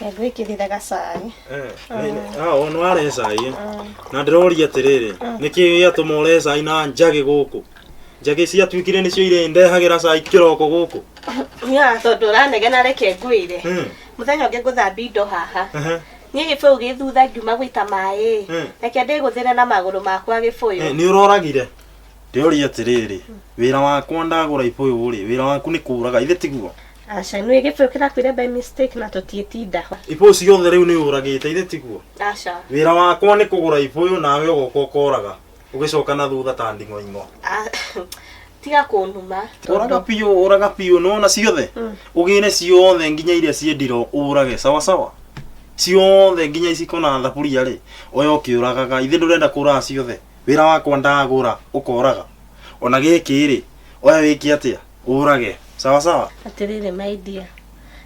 Reke gwikirira gacai. Ono are cai. Na ndiroria atiriri. Niki giatuma ore cai na njagi guku. Njagi cia twikire nicio ire ndehagira cai kiroko guku. Ya tondu ranegena reke ngwire. Muthenya ungi nguthambia indo haha. Ni gibuyu githutha ngiuma gwita mai. Reke ndiguthire na maguru makwa gibuyu. Ni uroragire. Ndioria atiriri. Wira wakwa ndagura ibuyu ri. Wira waku ni kuraga ithe tiguo. Acha nui gibuyu kirakwire by mistake na tutietinda. Ibuyu ciothe riu ni uragite ithe tiguo. Acha. Wira wakwa ni kugura ibuyu nawe ugoka ukoraga. Ugicoka na thutha ta ndingo ingo. Tiga kunuma. Uraga piyo no na ciothe. Ugine ciothe nginya iria ciendiro urage sawa sawa. Ciothe nginya icikona thaburia ri. Oyo kiuragaga ithe ndurenda kuraga ciothe. Wira wakwa ndagura ukoraga. Ona giki ri. Oya wiki atia urage. Sawa sawa. Atirire my dear.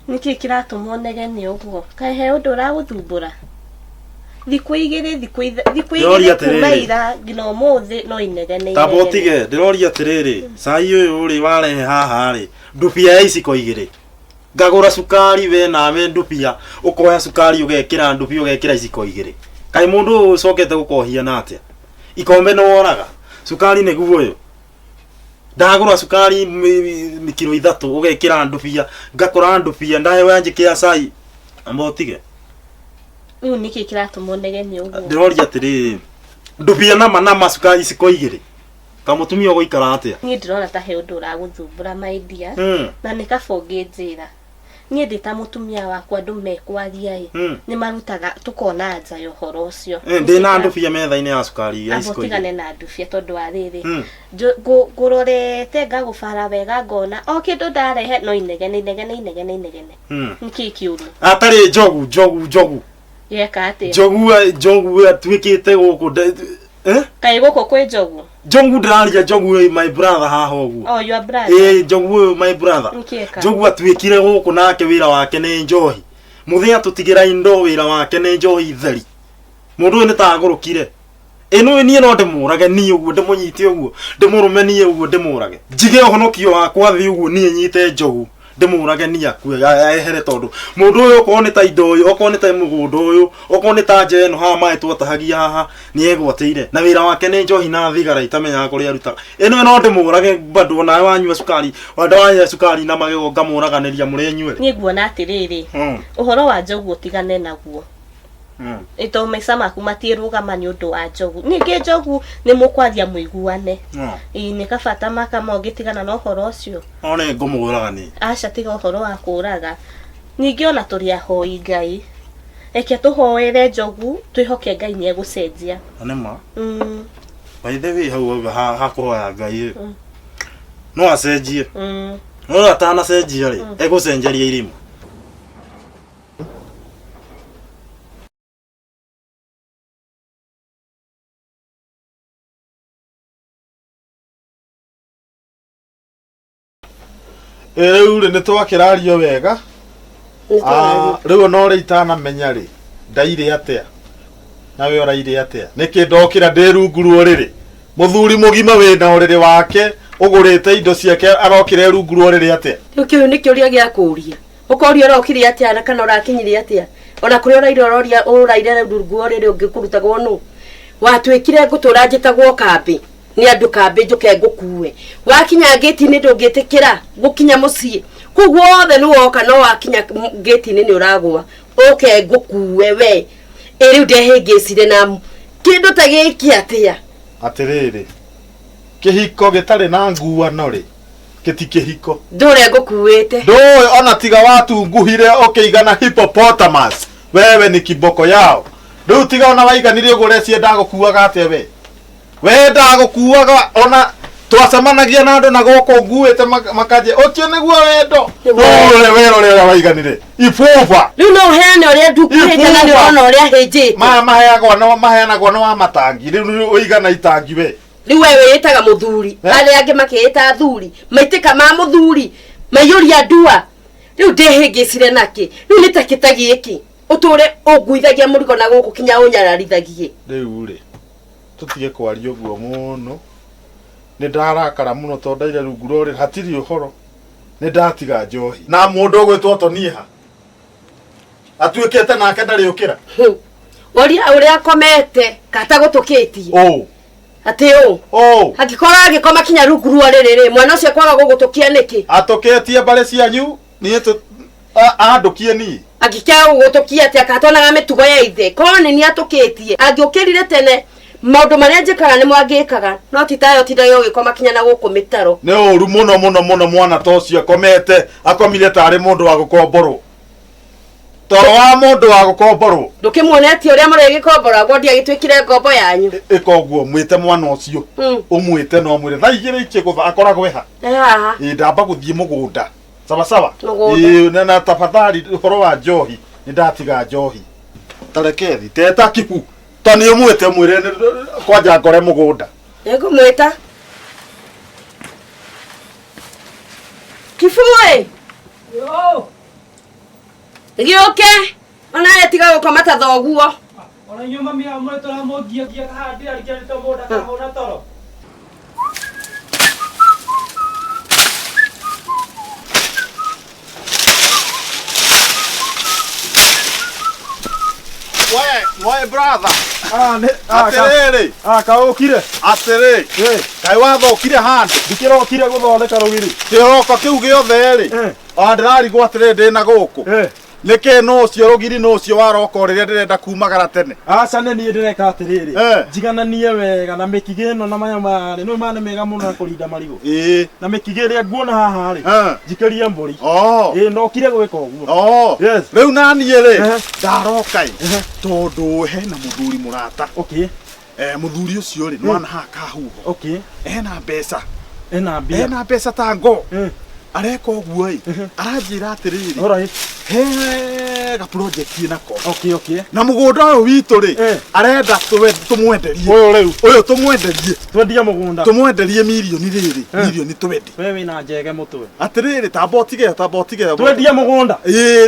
Niki kiratuma negene uguo. Kae he undu uraguthumbura. Thiku igiri kuma ira ngina umuthi no inegene. Tabotige ndiroria atiriri. Cai uyu uri warehe haha ri. Ndupia iciko igiri. Ngagura sukari we nawe ndupia. Ukoya sukari ugekira ndupia ugekira iciko igiri. Kae mundu ucokete gukohia na atia. Ikombe no woraga. Sukari ne guoyo. Ndagura sukari kilo 3 ugekira ndupia. Ngakora ndupia ndahe wanje kia cai. Ambotige. Uyu niki kiratuma negene uguo. Ndiroria atiriri. Ndupia nama sukari iciko igiri. Kamutumia guikara atia. Ni ndirona ta he undu uraguthumbura my dear. Na nikabonge njira. Ni ndita mutumia wakwa andu mekwaria ni marutaga tukona nja yo horo ucio. Ndina ndupia metha-ini ya sukari ya iciko. Abotigane na ndupia tondu ariri. Ngurorete ngagubara wega ngona o kindu ndarehe no inegene. Niki kiuru. Atari jogu. Yeka atia. Jogu atwikite guku. Kai guko kwe jogu. Jogu ndaria jogu my brother haha uguo. Oh your brother. Jogu my brother. Jogu atwikire guku nake wira wake ni njohi. Muthia tutigira indo wira wake ni njohi theri. Mundu ni tagurukire. Eno ni no ndimurage ni uguo ndimunyiti uguo. Ndimurume ni uguo ndimurage. Njige honokio wakwa thi uguo ni nyite jogu. Ndimurage ni akue ehere tondu mundu uyu okone ta indo uyu okone ta mugundo uyu okone ta nje no ha mai twatahagia haha ni egwateire na wira wake ni njohi na thigara itamenya kuri aruta eno no ndimurage bado na wanyua sukari wandawanya sukari na magego ngamuraganiria muri nyue ni nguona atiriri uhoro wa njogu utigane naguo ito mesa maku matiruga ni undu wa njogu ningi njogu ni mukwaria muiguane ni kabata makama ugitigana na uhoro ucio one ngumuraga ni aca tiga uhoro wa kuraga ningi ona turi ahoi Ngai eke tuhoere njogu twihoke Ngai ni egucenjia anema by the way ha kuhoya Ngai no acenjie no atana cenjia ri egucenjeria irimu uri ni twakirario wega riu no ri itana menya ri ndaire atia nawe oraire atia niki ndokira ndirunguru riri muthuri mugima wina uriri wake ugurite indo ciake arokire runguru riri atia kiu ni kiuria gia kuria ukoria urokire atia na kana urakinyire atia ona kuri uraire uraire runguru riri ungikuruta nu watwikire ngutura njitagwo kambi ni andu kambi njuke ngukue wakinya gate ni ndungitikira gukinya mucii kuguo othe ni woka no wakinya gate ni uragwa oke ngukue we eri ndehingicire na kindu ta giki atia atiriri kihiko gitari na nguano ri kitikihiko ndure ngukuite ndoe ona tiga watu nguhire okeigana hippopotamus wewe ni kiboko yao ndu tiga ona waiganirie ugurecie ndagukuaga atia we ndagukuaga ona twacemanagia na andu na goko nguite makaje ucio niguo wendo ore waiganire ifufa riu no heane uria ndukuite na ni ona uria hinjite maheanagwo no wa matangi riu uigana itangi we riu wewe yitaga muthuri ari angi makiita thuri maitika ma muthuri mayuria ndua riu ndihingicire naki riu ni takita giki uture unguithagia murigo na guku kinya unyararithagie riu ri tutige kwaria uguo muno ni ndarakara muno to ndaire rungu rori hatiri uhoro ni ndatiga njohi na mundu gwitwo toniha atuikete nake ndari ukira uria komete kata gutukitie ati agikora agikoma kinya rungu ruo ririri mwana ucio kwaga gugutukia niki atuketie bare cianyu ni tu andukie ni agikea gugutukia ati akatonaga mitugo ya ithe kone ni atukitie angiukirire tene maundu maria njikaga ni mwangikaga no titayo tidayo gikoma kinya na guku mitaro ne oru muno mwana tocio komete akomire tari mundu wa gukomborwo toro wa mundu wa gukomborwo ndukimuonetie uria muri gikombora godi agitwikire ngombo yanyu ikoguo mwite mwana ucio umwite no mwire thaigire ikie gutha akoragwe ha ndamba guthie mugunda sawa na tafadhali horo wa njohi ni ndatiga njohi tarekethi teta kipu tani umwite mwire kwanja ngore mugunda ngumwita Kifue yo Gioke ona yetiga gukoma ta thoguo ona nyuma mia mwe tora mogia gia handi ari kiri to moda ka hona toro Why brother ne aterere kaukire aterere kai watho kire hand dikiro kire guthondeka rugiri kiroko kiu giothe ri ndirari gwatirire ndina guku nike no cio rugiri no cio warokoreria ndirenda kumagara tene aca ne nie ndireka atiriri jigananie wega na mikige no na maya mari no mane mega muno kurinda marigo na mikige ria nguona haha ri jikeria mburi no kire gwika uguo yes riu nanie ri ndarokai tondu hena muthuri murata muthuri ucio ri nwana haka huho ena mbeca tango areka uguo aranjira atiriri he ga project inako na mugunda uyu witu ri arenda tumwenderie uyu tumwenderie twendia mugunda tumwenderie milioni riri milioni 20 wewe na njege mutwe atiriri tabotige twendia mugunda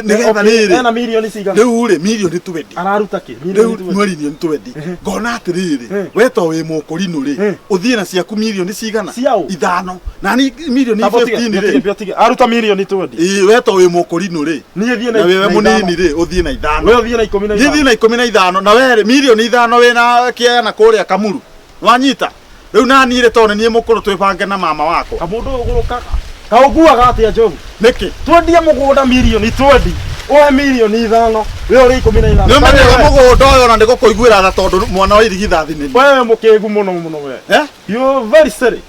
nigetha riri ena milioni ciga riu ri milioni 20 araruta ki milioni 20 ngona atiriri we to wi mukurinu ri uthie na ciaku milioni cigana 5 na ni milioni 15 ri aruta milioni 20 we to wi mukurinu ri nie thie na wewe munini ri uthie na 5 wewe uthie na 15 ni thie na 15 na wewe milioni 5 wina kiana kuria kamuru wanyita riu nani ri tone nie mukuru twibange na mama wako kamundu uguruka kauguaga atia njogu niki twendia mugunda milioni 20 oe milioni 5 wewe uri 15 ni manya mugunda uyu na ndigukuiguira tha tondu mwana wa irigithathi ni wewe mukigu muno we you very silly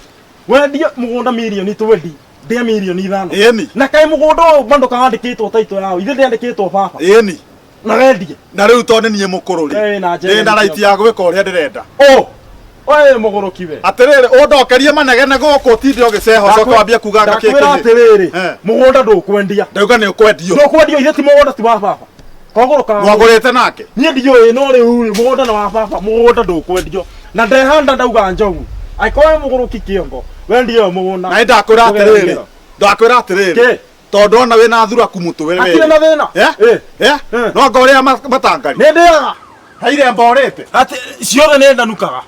wendia mugunda milioni 20 ndia milioni 5 na kai mugunda bando kaandikitwo taito yao ithe ndiandikitwo baba na wendia na riu tondu nie mukuru ri na right ya gwika uria ndirenda oe mugoroki we atiriri undokerie manegene guku tindi ogiceho so kwambia kuga ngakiki atiriri mugunda ndukwendia ndauga ni ukwendio ndukwendio ithe ti mugunda ti wa baba kogoroka wagurite nake nie ndiyo no riu mugunda na wa baba mugunda ndukwendio na ndehanda ndauga njogu aikoe mugoroki kiongo wendio mugunda na ndakwira atiriri tondu ona wina thuraku mutu wewe atire na thina no ngoria matangari ni ndiaga haire mborete ati ciothe ni ndanukaga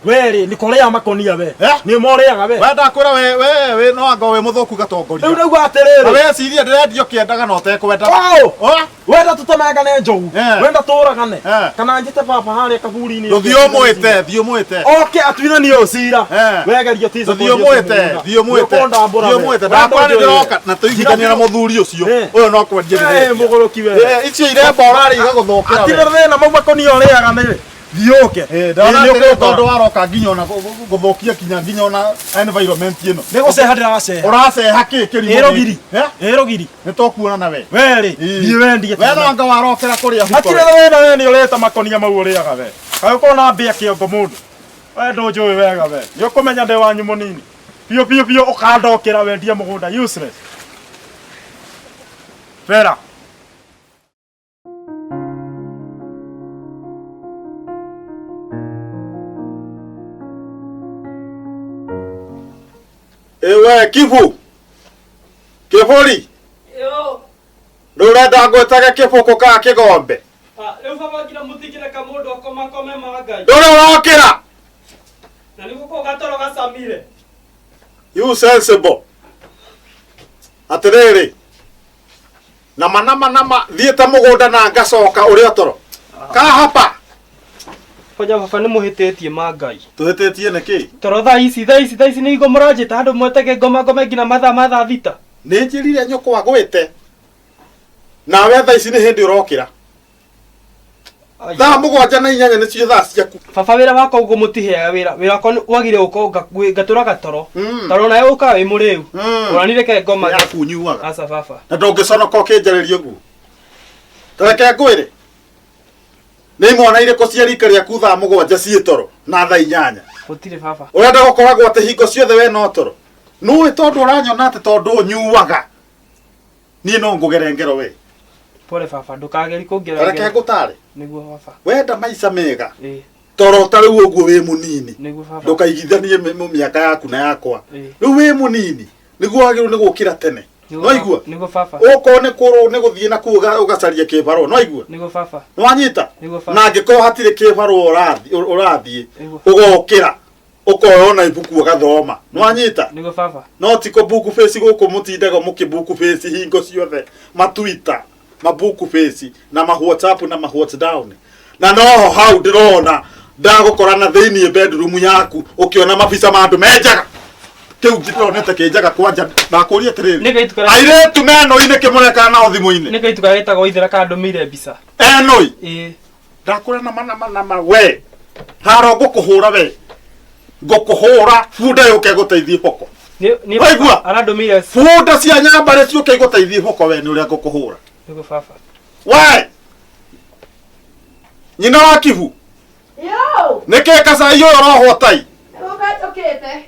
weri ni korea makonia we ni moreaga we ndakwira we no anga we muthoku gatongoria riu ndauga atiriri we ciria ndirendio kiendaga no tekwenda wenda tutemagane njogu wenda turagane kana njite baba haria kaburi-ini thio mwite okay atuinanio cira wegerio tiza thio mwite ndakwani ndiroka na tuigithania na muthuri ucio uyu no kwendia mugoroki we icio irembora ri igaguthokera atiriri na mabakonia ureaga ni thioke ndio tondu waroka nginya ona guthokia kinya ona environment ino ni gucehadira gaceha uraceha ki kirimo erogiri ni tokuona na we weri thie wendie we no anga warokera kuria atire wena we ni ureta makonia mau ureaga we kayo kona mbia kiongo mundu we ndunjui wega we yo kumenya ndi wanyu munini pio ukandokera wendia mugunda useless Vera ewe kiburi yo ndurenda ngwetage kibuku ka kigombe riu baba ngira mutigire kamundu akomakome magai ndura urokira na niguko gatoro gacamire you sensible atiriri nama thiete mugunda na ngacoka uri otoro ka hapa Koja baba ni muhitetie mangai. Tuhitetie niki? Toro thaa ici ni igo murajita andu mwetege ngoma ngina matha thita. Ni njirire nyoko agwite. Nawe thaa ici ni hindi urokira. Thaa mugwanja na inyanya ni cio thaa ciaku. Baba wira wako ugo mutiheaga wira ko wagire uko ngatura gatoro. Toro nawe uka wi muriu. Uranire ke ngoma ya kunyuaga. Asa baba. Na ndungiconoka ukinjariria guo. Tareke ngwire. Ni mwana ire ko ciarika ria kutha mugwanja ciitoro na thaa inyanya. Gutire baba. Urenda gukoragwo ate hingo ciothe we no toro. Nuwe tondu uranyona ate tondu nyuaga. Ni no ngugere ngero we. Pole baba ndukageri kungera. Tareke ngutare. Niguo baba. Wenda maica mega. Toro tari uguo wi munini. Niguo baba. Ndukaigithanie miaka yaku na yakwa. Riu wi munini. Niguo agiru ni gukira tene. No igua. Niguo baba. Uko ne kuru ne guthie na kuga ugacaria kibaro. No igua. Niguo baba. Nwanyita. Niguo baba. Na ngiko hatire kibaro urathie. Ugokira. Ukoona ibuku agathoma. Nwanyita. Niguo baba. No tiko buku face guku mutindaga mukibuku face hingo ciothe. Ma Twitter, ma buku face na ma WhatsApp na ma down. Na no hau ndirona ndagukora na thiini bedroom yaku ukiona mabica ma andu menjaga. Kiu ngitonete kinjaga kwanja ndakuria tiriri. Aire tu meno ine kimureka na othimu-ini. Nika itukagetaga ithira ka ndumire mbica. Enoi. Ndakura na mana we. Haro ngukuhura we. Ngukuhura funda yuke guteithie hoko. Ni arandumire funda cia nyambare ciuke guteithie hoko we ni uria ngukuhura. Niguo baba. We. Nyina wa kihu. Yo. Nike kacai uyu roho tai. Ukatokete.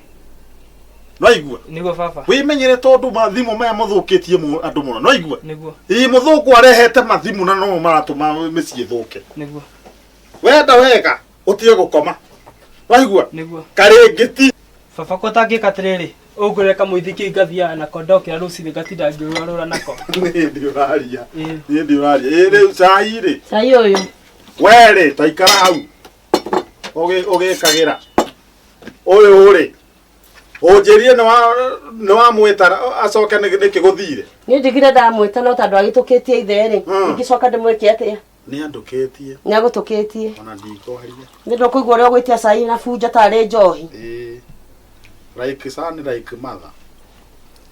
No igua. Niguo baba. Wimenyere tondu mathimu maya muthukitie andu muno. No igua. Niguo. Muthuku arehete mathimu na no maratuma micii thuke. Niguo. Wenda wega utie gukoma. No igua. Niguo. Karingiti. Baba ko tangika tiriri. Ugureka muithiki ngathia na kondokira rucini gatinda ngirura nako. Ni uraria. Ni uraria. Riu cai ri. Cai uyu. Were taikara hau. Ugikagira. Uyu uri. Ojerie no wa mweta acoke nikiguthire. Ni ndigire ndamwita no tandu agitukitie ithere. Ngicoka ndimwike atia. Ni andukitie. Ni agutukitie. Ona ndikoharia. Ni ndo kuigwa rio gwitia cai na bunja tari njohi. Like sana like mother.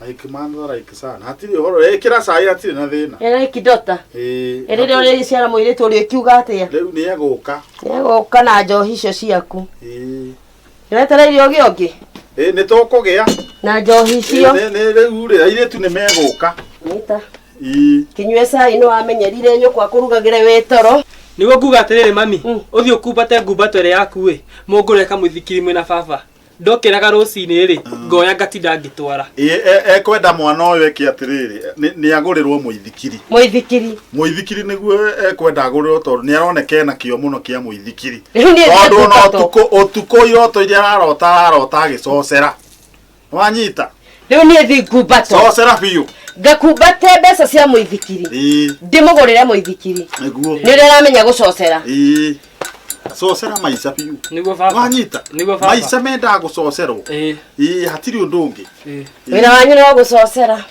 Like mother like sana. Hatiri horo ekira cai hatiri na thina. Ere kidota. Ere rio ri ciara mwiritu uri kiuga atia. Riu ni eguka. Ni eguka na njohi icio ciaku. Niwetereire ogi ogi. Ni tukugia. Na njohi icio. Ni riu ri airetu ni meguka. Nita. Kinywe cai no amenyerire nyukwa kurugagire wetoro. Niguo nguga atiriri mami. Uthi ukumbate ngumbato ire yaku we. Mungureka muthikiri mwe na baba. Ndokiraga rucini ri ngoya ngatinda ngitwara. Ekwenda mwana uyu eki atiriri ni agurirwo muithikiri. Muithikiri niguo ekwenda agurirwo tondu ni aroneka na kio muno kia muithikiri. Tondu no utuko iroto iria arota agicocera. Wanyita. Riu ni thi ngumbato. Cocera biu. Ngakumbate mbeca cia muithikiri. Ndimugurire muithikiri. Niguo. Ni uri aramenya gucocera. Cocera maica biu. Niguo baba. Wanyita. Niguo baba. Maica menda gucocerwo. Hatiri undu ungi. Wira wanyu no gucocera.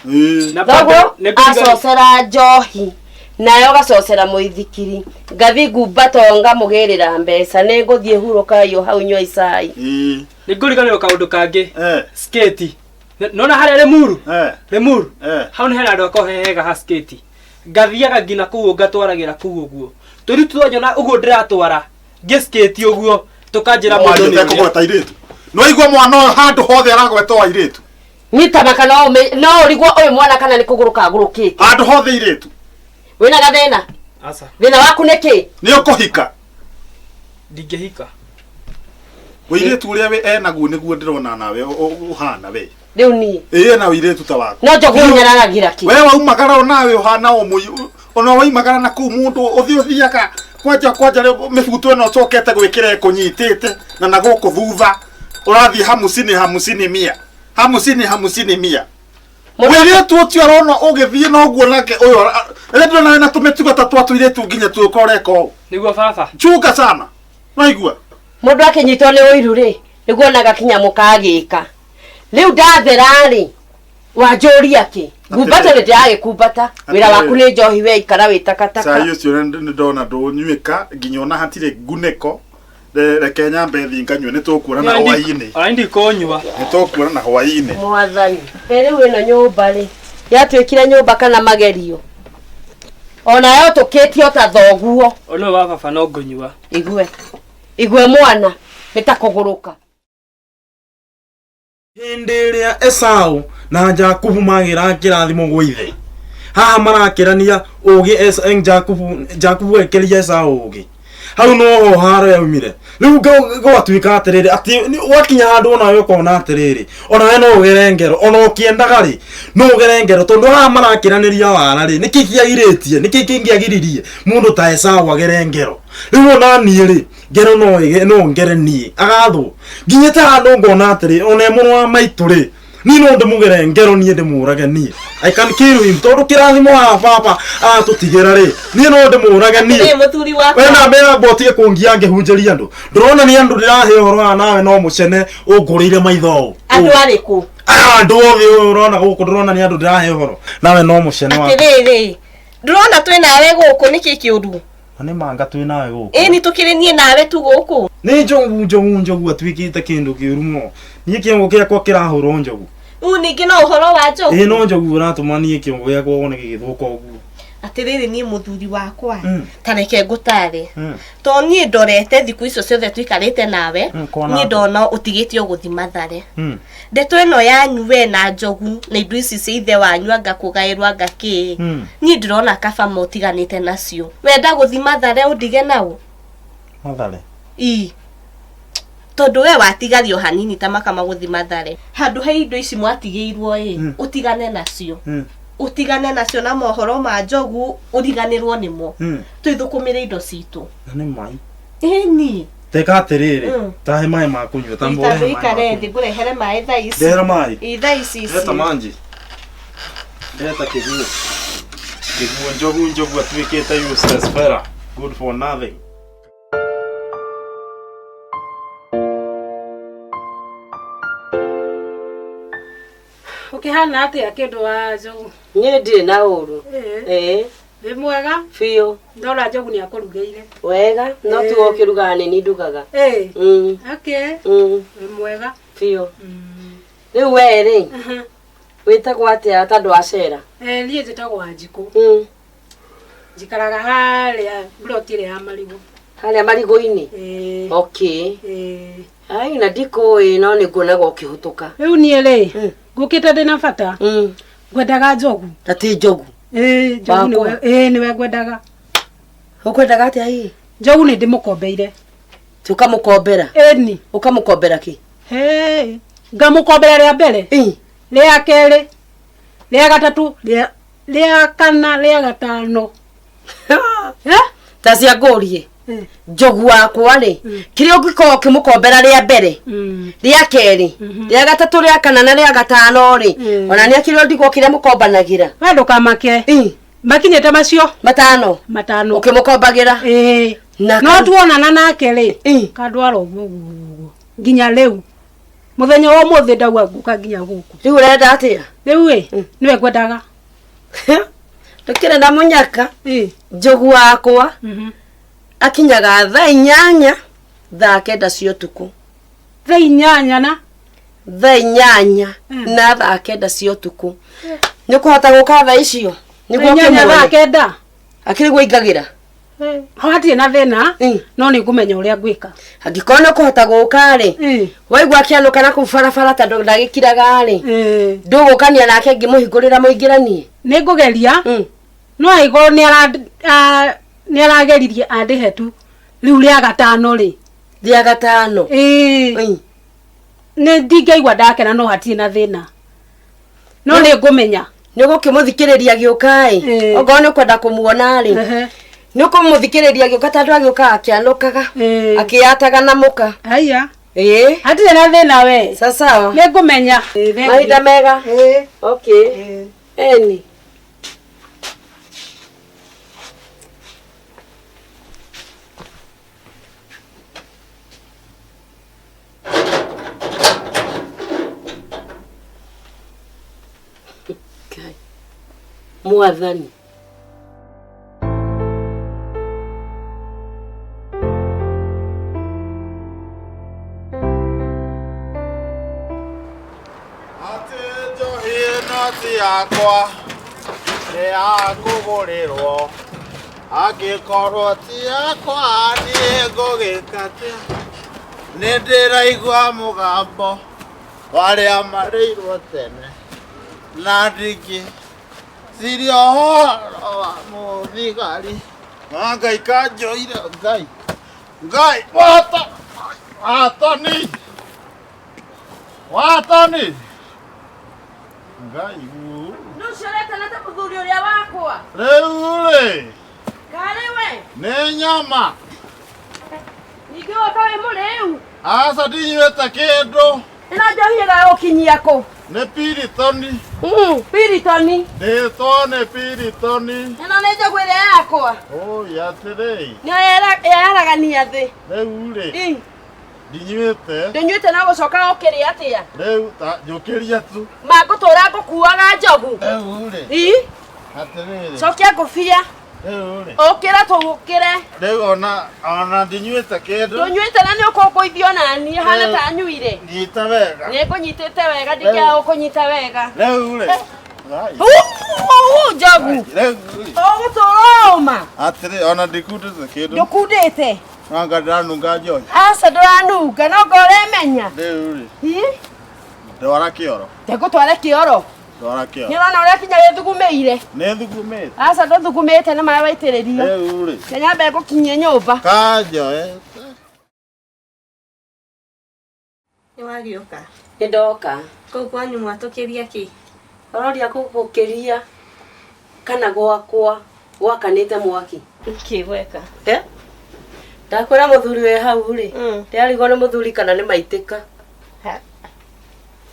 Thoguo acocera njohi. Nayo gacocera muithikiri. Ngathi ngumbato ngamugirira mbeca ni nguthie huruka yo hau nywa icai. Ni nguriganirwo kaundu kangi. Sketi. Nona haria Lemuru. Lemuru. Hau ni hena andu akohehega ha sketi. Ngathiaga ngina kuu ngatwaragira kuu uguo. Turi tuonyona uguo ndiratwara. Ngesketi uguo tukanjira mundu ni kugweta iretu. No igwa mwana handu hothe aragwetwo iretu. Nyita makana no rigwa uyu mwana kana ni kuguruka ngurukite. Handu hothe iretu. Wina gathina. Asa. Thina waku niki? Ni ukuhika. Ndingehika. Wiretu uria we enaguo niguo ndirona nawe uhana we. Riu ni. Na wiretu ta waku. No njogu nyararagira ki. We waumagara nawe uhana ona waimagara na ku mundu uthiathiaga kwanja mibuto no cokete gwikira kunyitite na naguku thutha urathi hamusini mia. Wiretu uti arona ugithie no guo nake uyu endo na tumetuga tatwatu iretu nginya tukoreko. Niguo baba. Chuka sana. Waigua. Mundu akinyitwo ni uiru ri niguo naga kinya mukagika. Riu ndathera ri wanjuria ki Kumbata ni jage kumbata. Wira waku ni njohi we ikara witakataka. Saa ucio ndona ndunywika nginyona hatire guneko. Reke nyambe thi nganywe ni tukuona na hwaini. Aindi konywa. Ni tukuona na hwaini. Mwathani. Rĩu ĩno nyũmba rĩ. Yatuĩkire nyũmba kana magerio. Ona yo tukĩtio ta thoguo. Ono baba no ngonywa. Igwe mwana nitakũgũrũka. Hĩndĩ ĩrĩa Esau na Jakubu magira kĩrathimo gwa ithe. Haha marakĩrania ũgĩ Jakubu ekeria Esau ũgĩ. Hau no haro yaumire. Rĩu gwatuĩka atĩrĩrĩ atĩ wakinya handũ ona we ũkona atĩrĩrĩ ona we no ũgere ngero ona ũkĩendaga rĩ no ũgere ngero tondũ haha marakĩranĩria wana rĩ nĩkĩ kĩagirĩtie nĩkĩ kĩngĩagiririe mũndũ ta Esau agere ngero. Rĩu ona niĩ rĩ ngero no ngere niĩ agathwo nginya ta handũ ngona atĩrĩ ona mũrũ wa maitũ rĩ ni no ndimugere ngero niĩ ndĩmũrage niĩ I can kill him tondũ kĩrathimo haha baba tũtigĩra rĩ niĩ no ndĩmũrage niĩ mũthuri wakwa we na mbere botie kũngia ngĩhunjĩria andũ ndũrona nĩ andũ ndĩrahe ũhoro wa nawe no mũcene ũngũrĩire maitho Andũ arĩkũ andũ othe ũrona gũkũ ndũrona nĩ andũ ndĩrahe ũhoro nawe no mũcene wa atĩrĩrĩ ndũrona twĩ nawe gũkũ nĩkĩ kĩũru nĩ manga twĩ nawe gũkũ ĩni tũkĩrĩ niĩ nawe tu gũkũ nĩ njogu atuĩkĩte kĩndũ kĩũru mũno niĩ kĩongo gĩakwa kĩrahũrwo njogu rĩu ningĩ no ũhoro wa njogu no njogu ũratũma niĩ kĩongo gĩakwa wone gĩgĩthũka ũguo atĩrĩrĩ niĩ mũthuri wakwa ta reke ngũtare to niĩ ndorete thikũ icio ciothe tũikarĩte nawe niĩ ndona ũtigĩtio gũthi Mathare ndeto ĩno yanyu we na njogu na indo ici cia ithe wanyu anga kũgaĩrwo anga kĩ niĩ ndĩrona kaba mũtiganĩte nacio wenda gũthi Mathare ũndige nao Mathare tondu we watigario hanini ta makama guthi Mathare handu he indo ici mwatigĩirwo utigane nacio utigane nacio na mohoro ma njogu uriganirwo nimo twithukumire indo citu na nĩ mai eni teka atĩrĩrĩ tahe maĩ ma kũnyua ta mbore maĩ ikare ndi ngurehere maĩ thaa ici ndera maĩ thaa ici ndeta manji ndeta kĩguo njogu atuĩkĩte useless fella good for nothing. Ukihana atia kindu wa njogu Niĩ ndirĩ na ũru wĩ mwega biũ ndora njogu nĩ akũrugĩire wega no tu ũkĩrugaga nĩ ndugaga okay wĩ mwega biũ rĩu we rĩ wĩtagwo atĩa ta andũ acera niĩ njĩtagwo Njikũ njikaraga harĩa plot ĩrĩa ya marigũ harĩa marigũ-inĩ okay ai na ndikũĩ no nĩ nguonaga ũkĩhũtũka rĩu niĩ rĩ ngũkĩte ndĩna bata ngwendaga njogu ati njogu njogu nĩwe ngwendaga ũkwendaga atĩa hihi njogu nĩ ndĩmũkombeire ũkamũkombera ĩni ũkamũkombera kĩ ngamũkombera rĩa mbere rĩa kerĩ rĩa gatatũ rĩa kana rĩa gatano ta cia ngũrie njogu wakwa rĩ kĩrĩa ũngĩkorwo ũkĩmũkombera rĩa mbere rĩa kerĩ rĩa gatatũ rĩa kana na rĩa gatano rĩ ona nĩ kĩrĩa ndigwo kĩrĩa mũkombanagĩra we ndũkamake makinyĩte macio matano ũkĩmũkombagĩra no tuonana nake rĩ kandwara ũguo nginya rĩu muthenya wa ũmũthĩ ndauga ngũka nginya gũkũ rĩu ũrenda atĩa rĩu nĩwe ngwendaga ndũkĩrĩ na mũnyaka njogu wakwa akinyaga thaa 8 thaa 9 cia ũtukũ thaa 8 na thaa 8 na thaa 9 cia ũtukũ nĩ kũhota gũka thaa icio nĩguo kĩmwe thaa 9 akĩrĩ gũingagĩra hatirĩ na thĩna no nĩ ngũmenya ũrĩa ngwĩka angĩkorwo nĩ kũhota gũka rĩ waigua akĩanũka na kũu barabara tondũ ndagĩkiraga rĩ ndũgũkania nake ngĩmũhingũrĩra mũingĩranie nĩ ngũgeria no aigũrũ nĩ arageririe andĩhe tu rĩu rĩa gatano rĩ rĩa gatano nĩ ndingĩigua ndakena no hatirĩ na thĩna no nĩ ngũmenya nĩ gũkĩmũthikĩrĩria gĩũka okorwo nĩ ũkwenda kũmuona rĩ nĩ ũkũmũthikĩrĩria gĩũka tondũ agĩũka akĩanũkaga akĩyataga na mũka haya hatirĩ na thĩna we sawa nĩ ngũmenya mahinda mega okay eni mwathani yakwa ne akuguriro agikorwo ti yakwa ni ngugikate ni ndiraigua mugambo waria mareirwo tene na ndingi sirio wa muthigari ngai kanjoire ngai watani ngai no shareta na tamuthuri uria wakwa reure kariwe ne nyama nigiwa kawe mureu asa ndinyuete kindu ina njohiega ukinyia ku ne piritoni piritoni ne piritoni ina ne njogu iria yakwa yatirei nio yaragania thi reure ndinyuete na gucoka ukiria atia reu ta njukiria tu magutura ngukuaga njogu reure atirei cokia ngubia reure ukira tugukire reu ona ndinyuete kindu ndunywite na ni ukuguithio nani hana ta nyuire nyita wega ni kunyitite wega ndikia ukunyita wega reure njogu reure uguturoma atirei ona ndikundite kindu ndukundite anga ndanunga njohi asa nduranunga no ngoremenya reure hi ndwara kioro ndegutwara kioro ndwara kioro nirona uria kinya githugumeire ne thugumete asa nduthugumite na mara waitiririo reure kenya mbe gukinyia nyumba kanjoe Niwagioka nindoka kuu kwanyu mwatukiria ki ororia kugukiria kana gwakwa gwakanite mwaki kigweka ndakwira muthuri we hau ri ndiarigwo ni muthuri kana ni maitika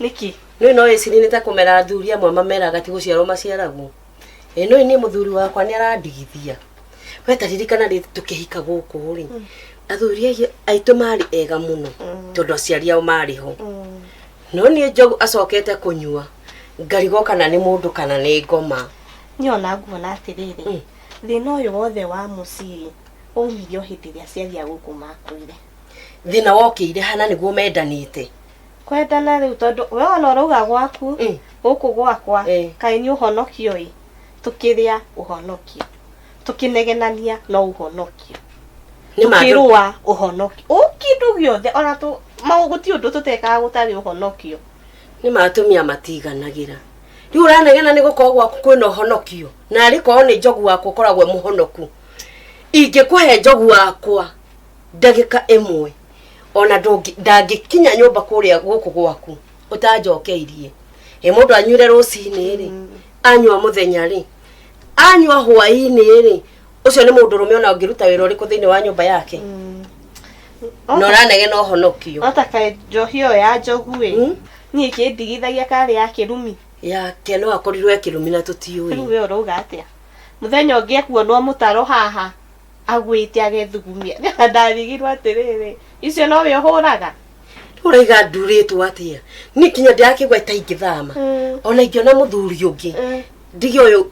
niki no icirinite kumera athuri amwe mameraga ti guciarwo maciaragwo no ni muthuri wakwa ni arandigithia we taririkana ri tukihika guku ri athuri aitu mari ega muno tondu aciari ao mariho no ni njogu acokete kunyua ngarigo kana ni mundu kana ni ngoma nyona nguona atiriri thina uyu wothe wa mucii umirio hindi iria aciari a guku makuire thina wokire hana niguo mendanite kwendana riu tondu we ona urauga gwaku guku gwakwa kai ni uhonokio i tukiria uhonokio tukinegenania no uhonokio tukirua uhonokio ukindu giothe ona tu mauguti undu tutekaga gutari uhonokio ni matumia matiganagira riu uranegena ni gukorwo gwaku kwina uhonokio na ariko ni njogu wakwa koragwe muhonoku ingikuhe njogu wakwa ndagika imwe ona ndangikinya nyumba kuria guku gwaku utanjokeirie mundu anyure rucini ri anywa muthenya ri anywa hwaini ri ucio ni mundu rume ona ungiruta wira uriku thiini wa nyumba yake no ranegena uhonokio ataka njohio ya njogu ni kindigithagia kari ya kirumi yake no akorirwe kirumi na tutiui riu we urauga atia muthenya ungi kuonwo mutaro haha agwite agethugumia ndarigirwo atiriri icio no we uhuraga uraiga nduritwo atia ni kinya ndirakigwa itaingithama ona ingiona muthuri ungi ndigi uyu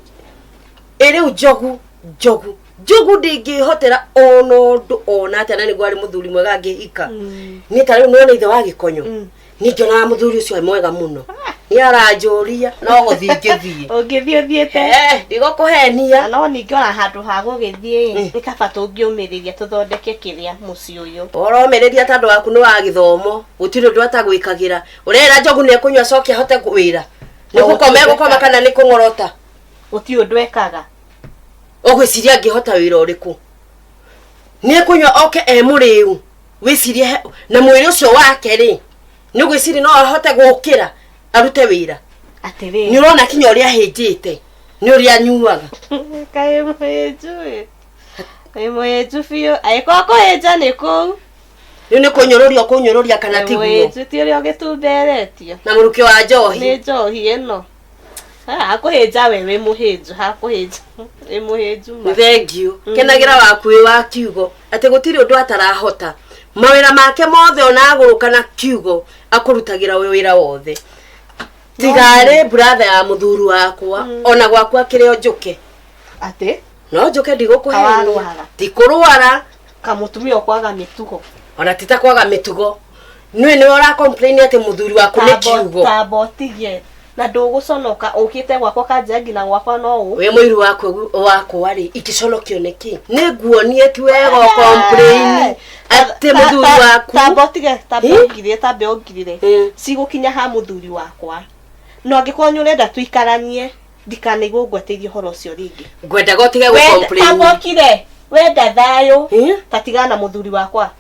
iriu njogu ndingihotera ono ndu ona atia na niguo ari muthuri mwega angihika ni tariu nona ithe wa gikonyo ningiona muthuri ucio ai mwega muno ni aranjuria no guthingithie ungithie thiete ndigokuhenia no ningiona handu ha gugithie nikaba tungiumiriria tuthondeke kiria muci uyu oromiriria tandu waku ni wa githomo gutiri ndu atagwikagira urera njogu ni kunywa cokia hote gwira ni gukoma kana ni kungorota guti undu ekaga ogwiciria ngihota wira uriku ni kunywa oke muriu wicirie na mwiri ucio wake ri ni gwiciri no ahote gukira arute wira atiriri ni urona kinya uria hinjite ni uria nyuaga kai mweju fio ai koko heja ni ku ni kunyururia kana tiguo mweju ti uria gitumberetio na muruki wa njohi ni njohi eno hakuhinja wewe muhinju hakuhinja muhinju thengiu kenagira waku wa kiugo ati gutiri undu atarahota mawira make mothe ona aguruka na kiugo akurutagira we wira wothe tigare brother ya muthuru wakwa ona gwakwa kireo njuke ate no njuke ndigukuhe Kawarwara. tikurwara kamutumia okwaga mitugo ona titakwaga mitugo ni ora complain ati muthuri waku ni kiugo tabotigie na nduguconoka ukite gwakwa kanjangi na gwakwa no u we muiru wako ari ikiconokio neki ni guonie ti wega complain ati muthuri waku tabeongirire cigukinya ha muthuri wakwa no angikorwo urenda tuikaranie ndikanaigwo ngweteithie horo cio ringi ngwenda gotige go complain tabokire wenda thayo tatigana na muthuri wakwa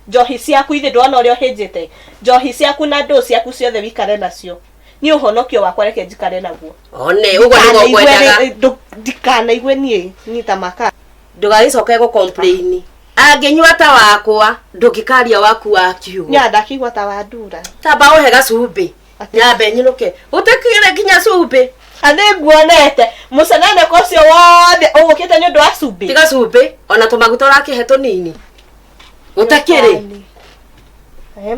njohi ciaku ithe ndona uria hinjite njohi ciaku na ndo ciaku ciothe wikare nacio ni uhonokio wakwa reke njikare naguo one ugo ni ngwendaga ndikanaigwe ni tamaka ndugagicoke go complain anginyua ta wakwa ndukikaria waku wa kiugo nyanda kigwa ta wa ndura tamba uhe gacumbi nyambe nyiruke utekire kinya cumbi ane guonete musanane kocio wothe ugukite ni ndu wa cumbi tiga cumbi ona tumaguta urakihe tunini utakire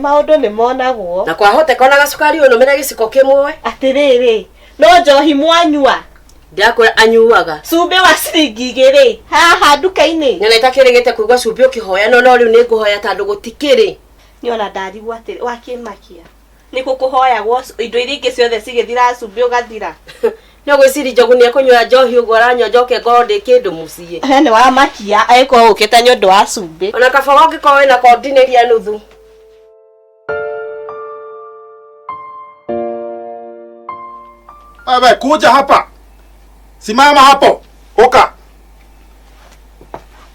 maundu ni monagwo na kwahoteka ona gacukari uyu numire giciko kimwe atiriri no njohi mwanyua ndakora anyuaga cumbi wa ciringi 2 haha nduka-ini nyana itakirigite kuigwa cumbi ukihoya no riu ni nguhoya tandu gutikiri ni ona ndarigwa atiri wakimakia ni kukuhoyagwo indo iria ingi ciothe cigithira cumbi ugathira no gwiciri njogu ni akunywa njohi uguo aranywa njoke ngoro ndi kindu mucii ni wa makia aiko ukite nyu ndu wa cumbi ona kabaga ngiko wina kondiniria nuthu Wewe kuja hapa. Simama hapo. Oka.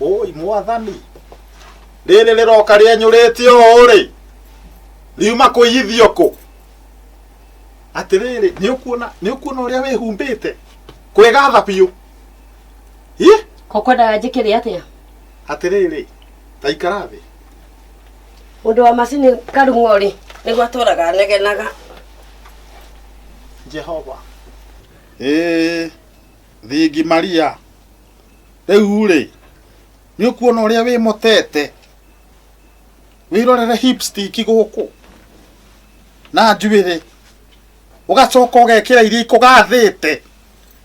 Oi mwathani. Lele liroka rienyuritio uri. Riuma kuithio ku. Atiriri ni ukuona uria wihumbite. Kwegatha piu. kokwenda njikiri atia atiriri taikara thi undu wa macini karungori niguo aturaga negenaga Jehova Thigi Maria riu ri ni ukuona uria wi motete wirorere hipstick guku na njuire ugacoka ugekira iria ikugathite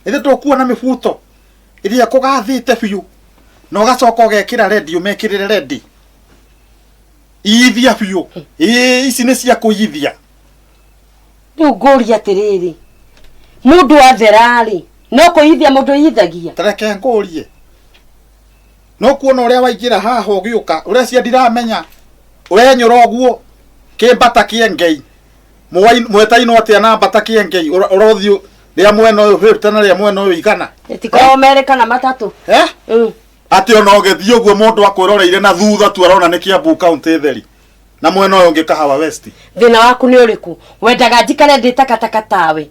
ithe tukuona mibuto iria kugathite biu na ugacoka ugekira radio mekirire ready ithia biu ici ni cia kuithia riu nguri atiriri mundu atherari no kuithia mundu yithagia tareke ngurie no kuona uria waingira haha ugiuka uria cia ndiramenya urenyura guo kimbata kiengei mwetaino atia na mbata kiengei urothio ria mwena uyu hepta na ria mwena uyu igana etikao Amerika na matatu ati ona ogethio uguo mundu akwiroreire na thutha tu arona ni Kiambu county theri na mwena uyu ungi Kahawa West thina waku ni uriku wendaga njikare nditakataka tawe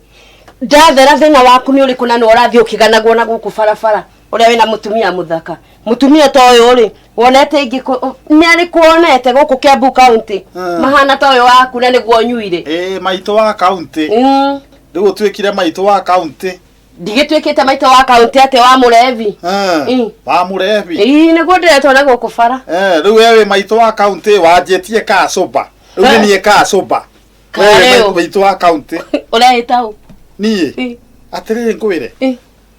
ndathera thina waku ni uriku na no urathio kiganagwo na guku farafara uria wina mutumia muthaka mutumia to uyu ri wonete ingi ni ari kuonete guku Kiambu county mahana to uyu waku na niguo nyuire maito wa county riu twikire maito wa county ndigitwikite maito wa county ate wa murevi wa murevi niguo ndiretwo na guku fara riu wewe maito wa county wanjetie ka soba riu ni ka soba wewe maito wa county urehitau ni atiriri ngwire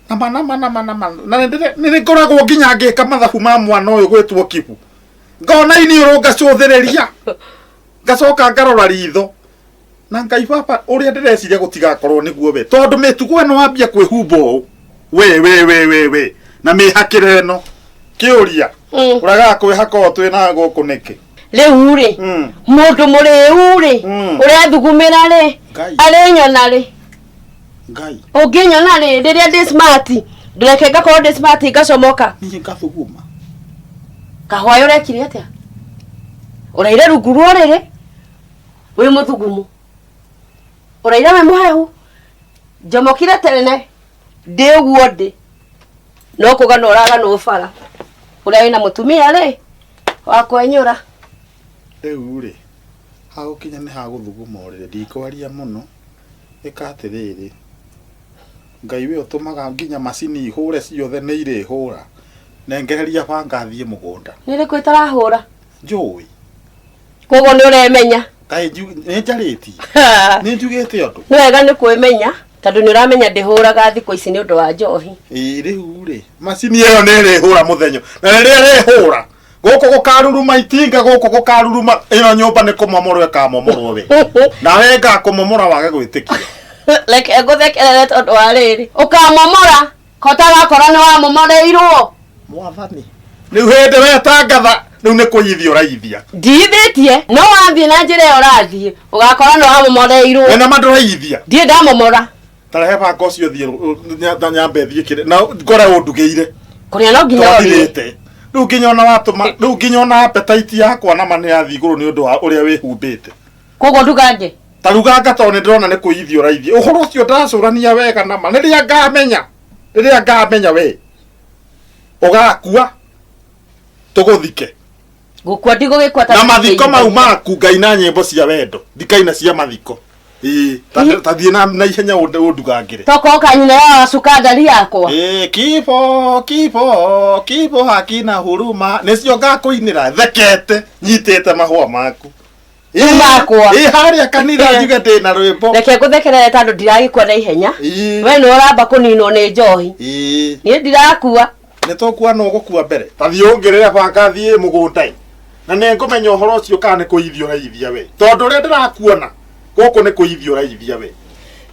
na nĩ ngoragwo nginya ngĩka mathabu ma mwana ũyũ gwĩtwo Kibu ngona iniũrũ ngacuthĩrĩria ngacoka ngarora ritho na Ngai baba ũrĩa ndĩreciria gũtigakorwo nĩguo we tondũ mĩtugo ĩno wambia kwĩhumba ũũ we na mĩhakĩre ĩno kĩũria ũragaga kwĩhaka twĩna gũkũ nĩkĩ rĩu rĩ mũndũ mũrĩu rĩ ũrethugumĩra rĩ arĩnyona rĩ Ngai unginyona ri riria ndi smart ndureke ngakorwo ndi smart ngacomoka ni ngathuguma kahwayo rekire atia uraire rungu ruriri wi muthugumu uraire we muhehu njomokire tene ndi uguo ndi no kugana uraga no fara uria wina mutumia ri wa kwenyura riu ri hagukinya ni haguthuguma urire ndikwaria muno ikatiriri Ngai we utumaga nginya macini ihure ciothe ni ire hura nengereria banga thie mugunda nire kwitara hura njui kogo ni uremenya Kai nĩ njarĩti. Nĩ njugĩte ũndũ. Nĩ wega nĩ kwĩmenya tondũ nĩ ũramenya ndĩhũraga thikũ ici nĩ ũndũ wa njohi. Rĩu rĩ macini ĩyo nĩ ĩrĩhũra mũthenya na rĩrĩa ĩrĩhũra gũkũ gũkaruruma itinga gũkũ gũkaruruma ĩno nyũmba nĩ kũmomorwo ĩkamomorwo we nawe ngakũmomora wage gwĩtĩkia. Reke ngũthekerere tondũ wa rĩrĩ ũkamomora kotagakora nĩ wamomoreirwo mwathani. Rĩu hĩndĩ wetangatha rĩu nĩ kũyithia ũraithia. Ndithĩtie no wathiĩ na njĩra ĩyo ũrathiĩ ũgakora nĩ wamomoreirwo. Wena ma ndũraithia. Ndiĩ ndamomora. Tarehe banga ũcio thiĩ nyambe thiĩ kĩrĩ na ngore ũndugĩire. Kũrĩa no nginya ũrĩte. Rĩu nginya ona watũma rĩu nginya ona appetite yakwa na mane yathi igũrũ nĩ ũndũ wa ũrĩa wĩhumbĩte. Koguo nduganje. Taruganga tondũ nĩ ndĩrona nĩ kũyithia ũraithia. Ũhoro ũcio ndacũrania wega na ma rĩrĩa ngamenya we ũgakua tũgũthike. Gũkua ndigũgĩkua na mathiko mau maku Ngai na nyĩmbo cia wendo ndikaina cia mathiko. Tathiĩ na ihenya ũndugangĩre. Toko kanyina ya sukadari yakwa. Kipo hakina huruma. Nĩcio ngakũinĩra thekete nyitĩte mahũa maku. Makwa. Harĩa kanitha njuge ndĩna rwĩmbo. Reke ngũthekerere tondũ ndiragĩkua na ihenya. We nĩ ũramba kũninwo nĩ njohi. Niĩ ndirakua. Nĩ tũkua no gũkua mbere. Tathiĩ ũngĩrĩra banga thiĩ mũgũnda. Na nĩ ngũmenya ũhoro ũcio kana nĩ kũithia ũraithia we. Tondũ ũrĩa ndĩrakuona gũkũ nĩ kũithia ũraithia we.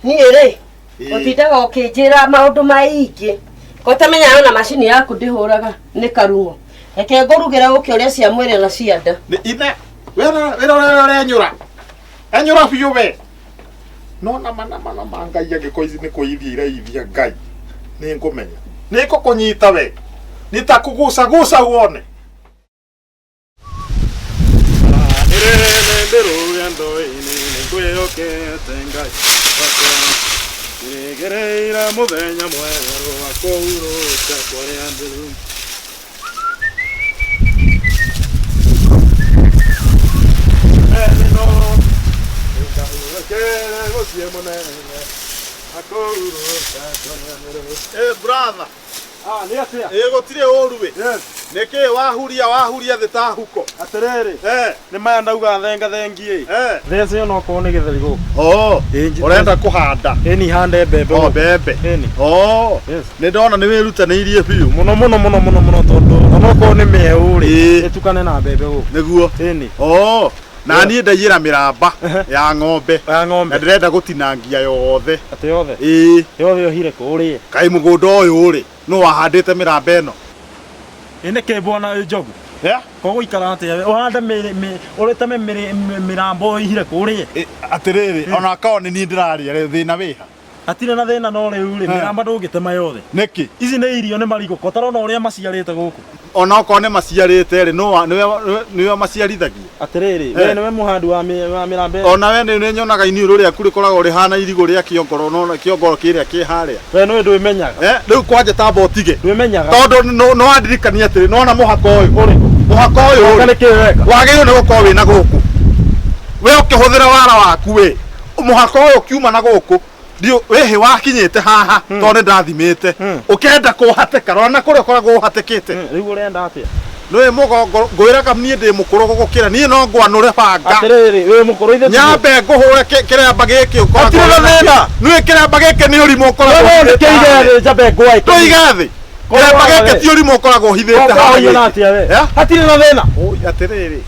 Niĩ rĩ ũtindaga ũkĩnjĩra maũndũ maingĩ. Kotamenya ona macini yaku ndĩhũraga nĩ karuo. Reke ngũrugĩre ũkĩ ũrĩa cia mwĩrĩ na cia nda. Ine wĩra enyũra. Enyũra biũ we. No na mana Ngai angĩkorwo ici nĩ kũithia iraithia Ngai. Nĩ ngũmenya. Nĩ ngũkũnyita we. Nĩ ta kũgucaguca wone. Gereira muthenya mwerũ wa kũhurũka kũrĩa ndĩru. Eno ukahurũkĩre mũciĩ mũnene wa kũhurũka kũrĩa ndĩru. Brother. Nĩ atĩa? Gũtirĩ ũru we. Nĩkĩ wahuria thĩ ta huko. Atĩrĩrĩ. Nĩ maya ndauga thengi. Thece ona okorwo nĩ gĩtheri gũkũ. Ũrenda kũhanda. Ĩni hande mbembe. Mbembe. Nĩ ndona nĩ wĩrutanĩirie biũ. Mũno tondũ ona okorwo nĩ mĩeũ rĩ ĩtukane na mbembe gũkũ. Nĩguo. Na niĩ ndaiyĩra mĩramba ya ng'ombe. Na ndĩrenda gũtinangia yothe. Atĩ yothe? Yothe ohire kũrĩa. Kaĩ mũgũnda ũyũ rĩ no wahandĩte mĩramba ĩno. Nĩkĩ bwana njogu? Koguo ikara atĩa ũhande ũrĩteme mĩramba ihire kũrĩa. Atĩrĩrĩ ona kao nĩ niĩ ndĩrarĩa thĩna wĩha. Hatirĩ na thĩna no rĩu rĩ mĩramba ndũngĩtema yothe. Nĩkĩ? Ici nĩ irio nĩ marigũ kotarona ũrĩa maciarĩte gũkũ. Ona okorwo nĩ maciarĩte rĩ nĩwe maciarithagia. Atĩrĩrĩ we nĩwe mũhandi wa mĩramba. Ona we nĩ nyonaga iniũrũ rĩaku rĩkoragwo rĩhana irigũ rĩa kĩongoro kĩrĩa kĩ harĩa. We nĩwe ndwĩmenyaga. Rĩu kwanja tamba ũtige. Ndwĩmenyaga. Tondũ no wandirikania atĩrĩ nona mũhaka ũyũ. Mũhaka ũyũ wagĩrĩirwo nĩ gũkorwo wĩna gũkũ. We ũkĩhũthĩra wara waku we mũhaka ũyũ kiuma na gũkũ. Ndio wehe wakinyete haha to nĩ ndathimĩte ukenda kũhatĩka rora na kũrĩa ũkoragwo ũhatĩkĩte rĩu ũrenda atĩa nĩwe mũgongo ngwĩraga niĩ ndĩ mũkũrũ gũgũkĩra niĩ no ngwanũre banga atĩrĩrĩ wĩ mũkũrũ ithe nyambe ngũhũre kĩremba gĩkĩ ũkoragwo atirĩ na thĩna nĩwe kĩremba gĩkĩ nĩ ũrimũ ũkoragwo kĩige njambe ngwaĩ tũiga thĩ kĩremba gĩkĩ ti ũrimũ ũkoragwo ũhithĩte haha hatirĩ na thĩna atĩrĩrĩ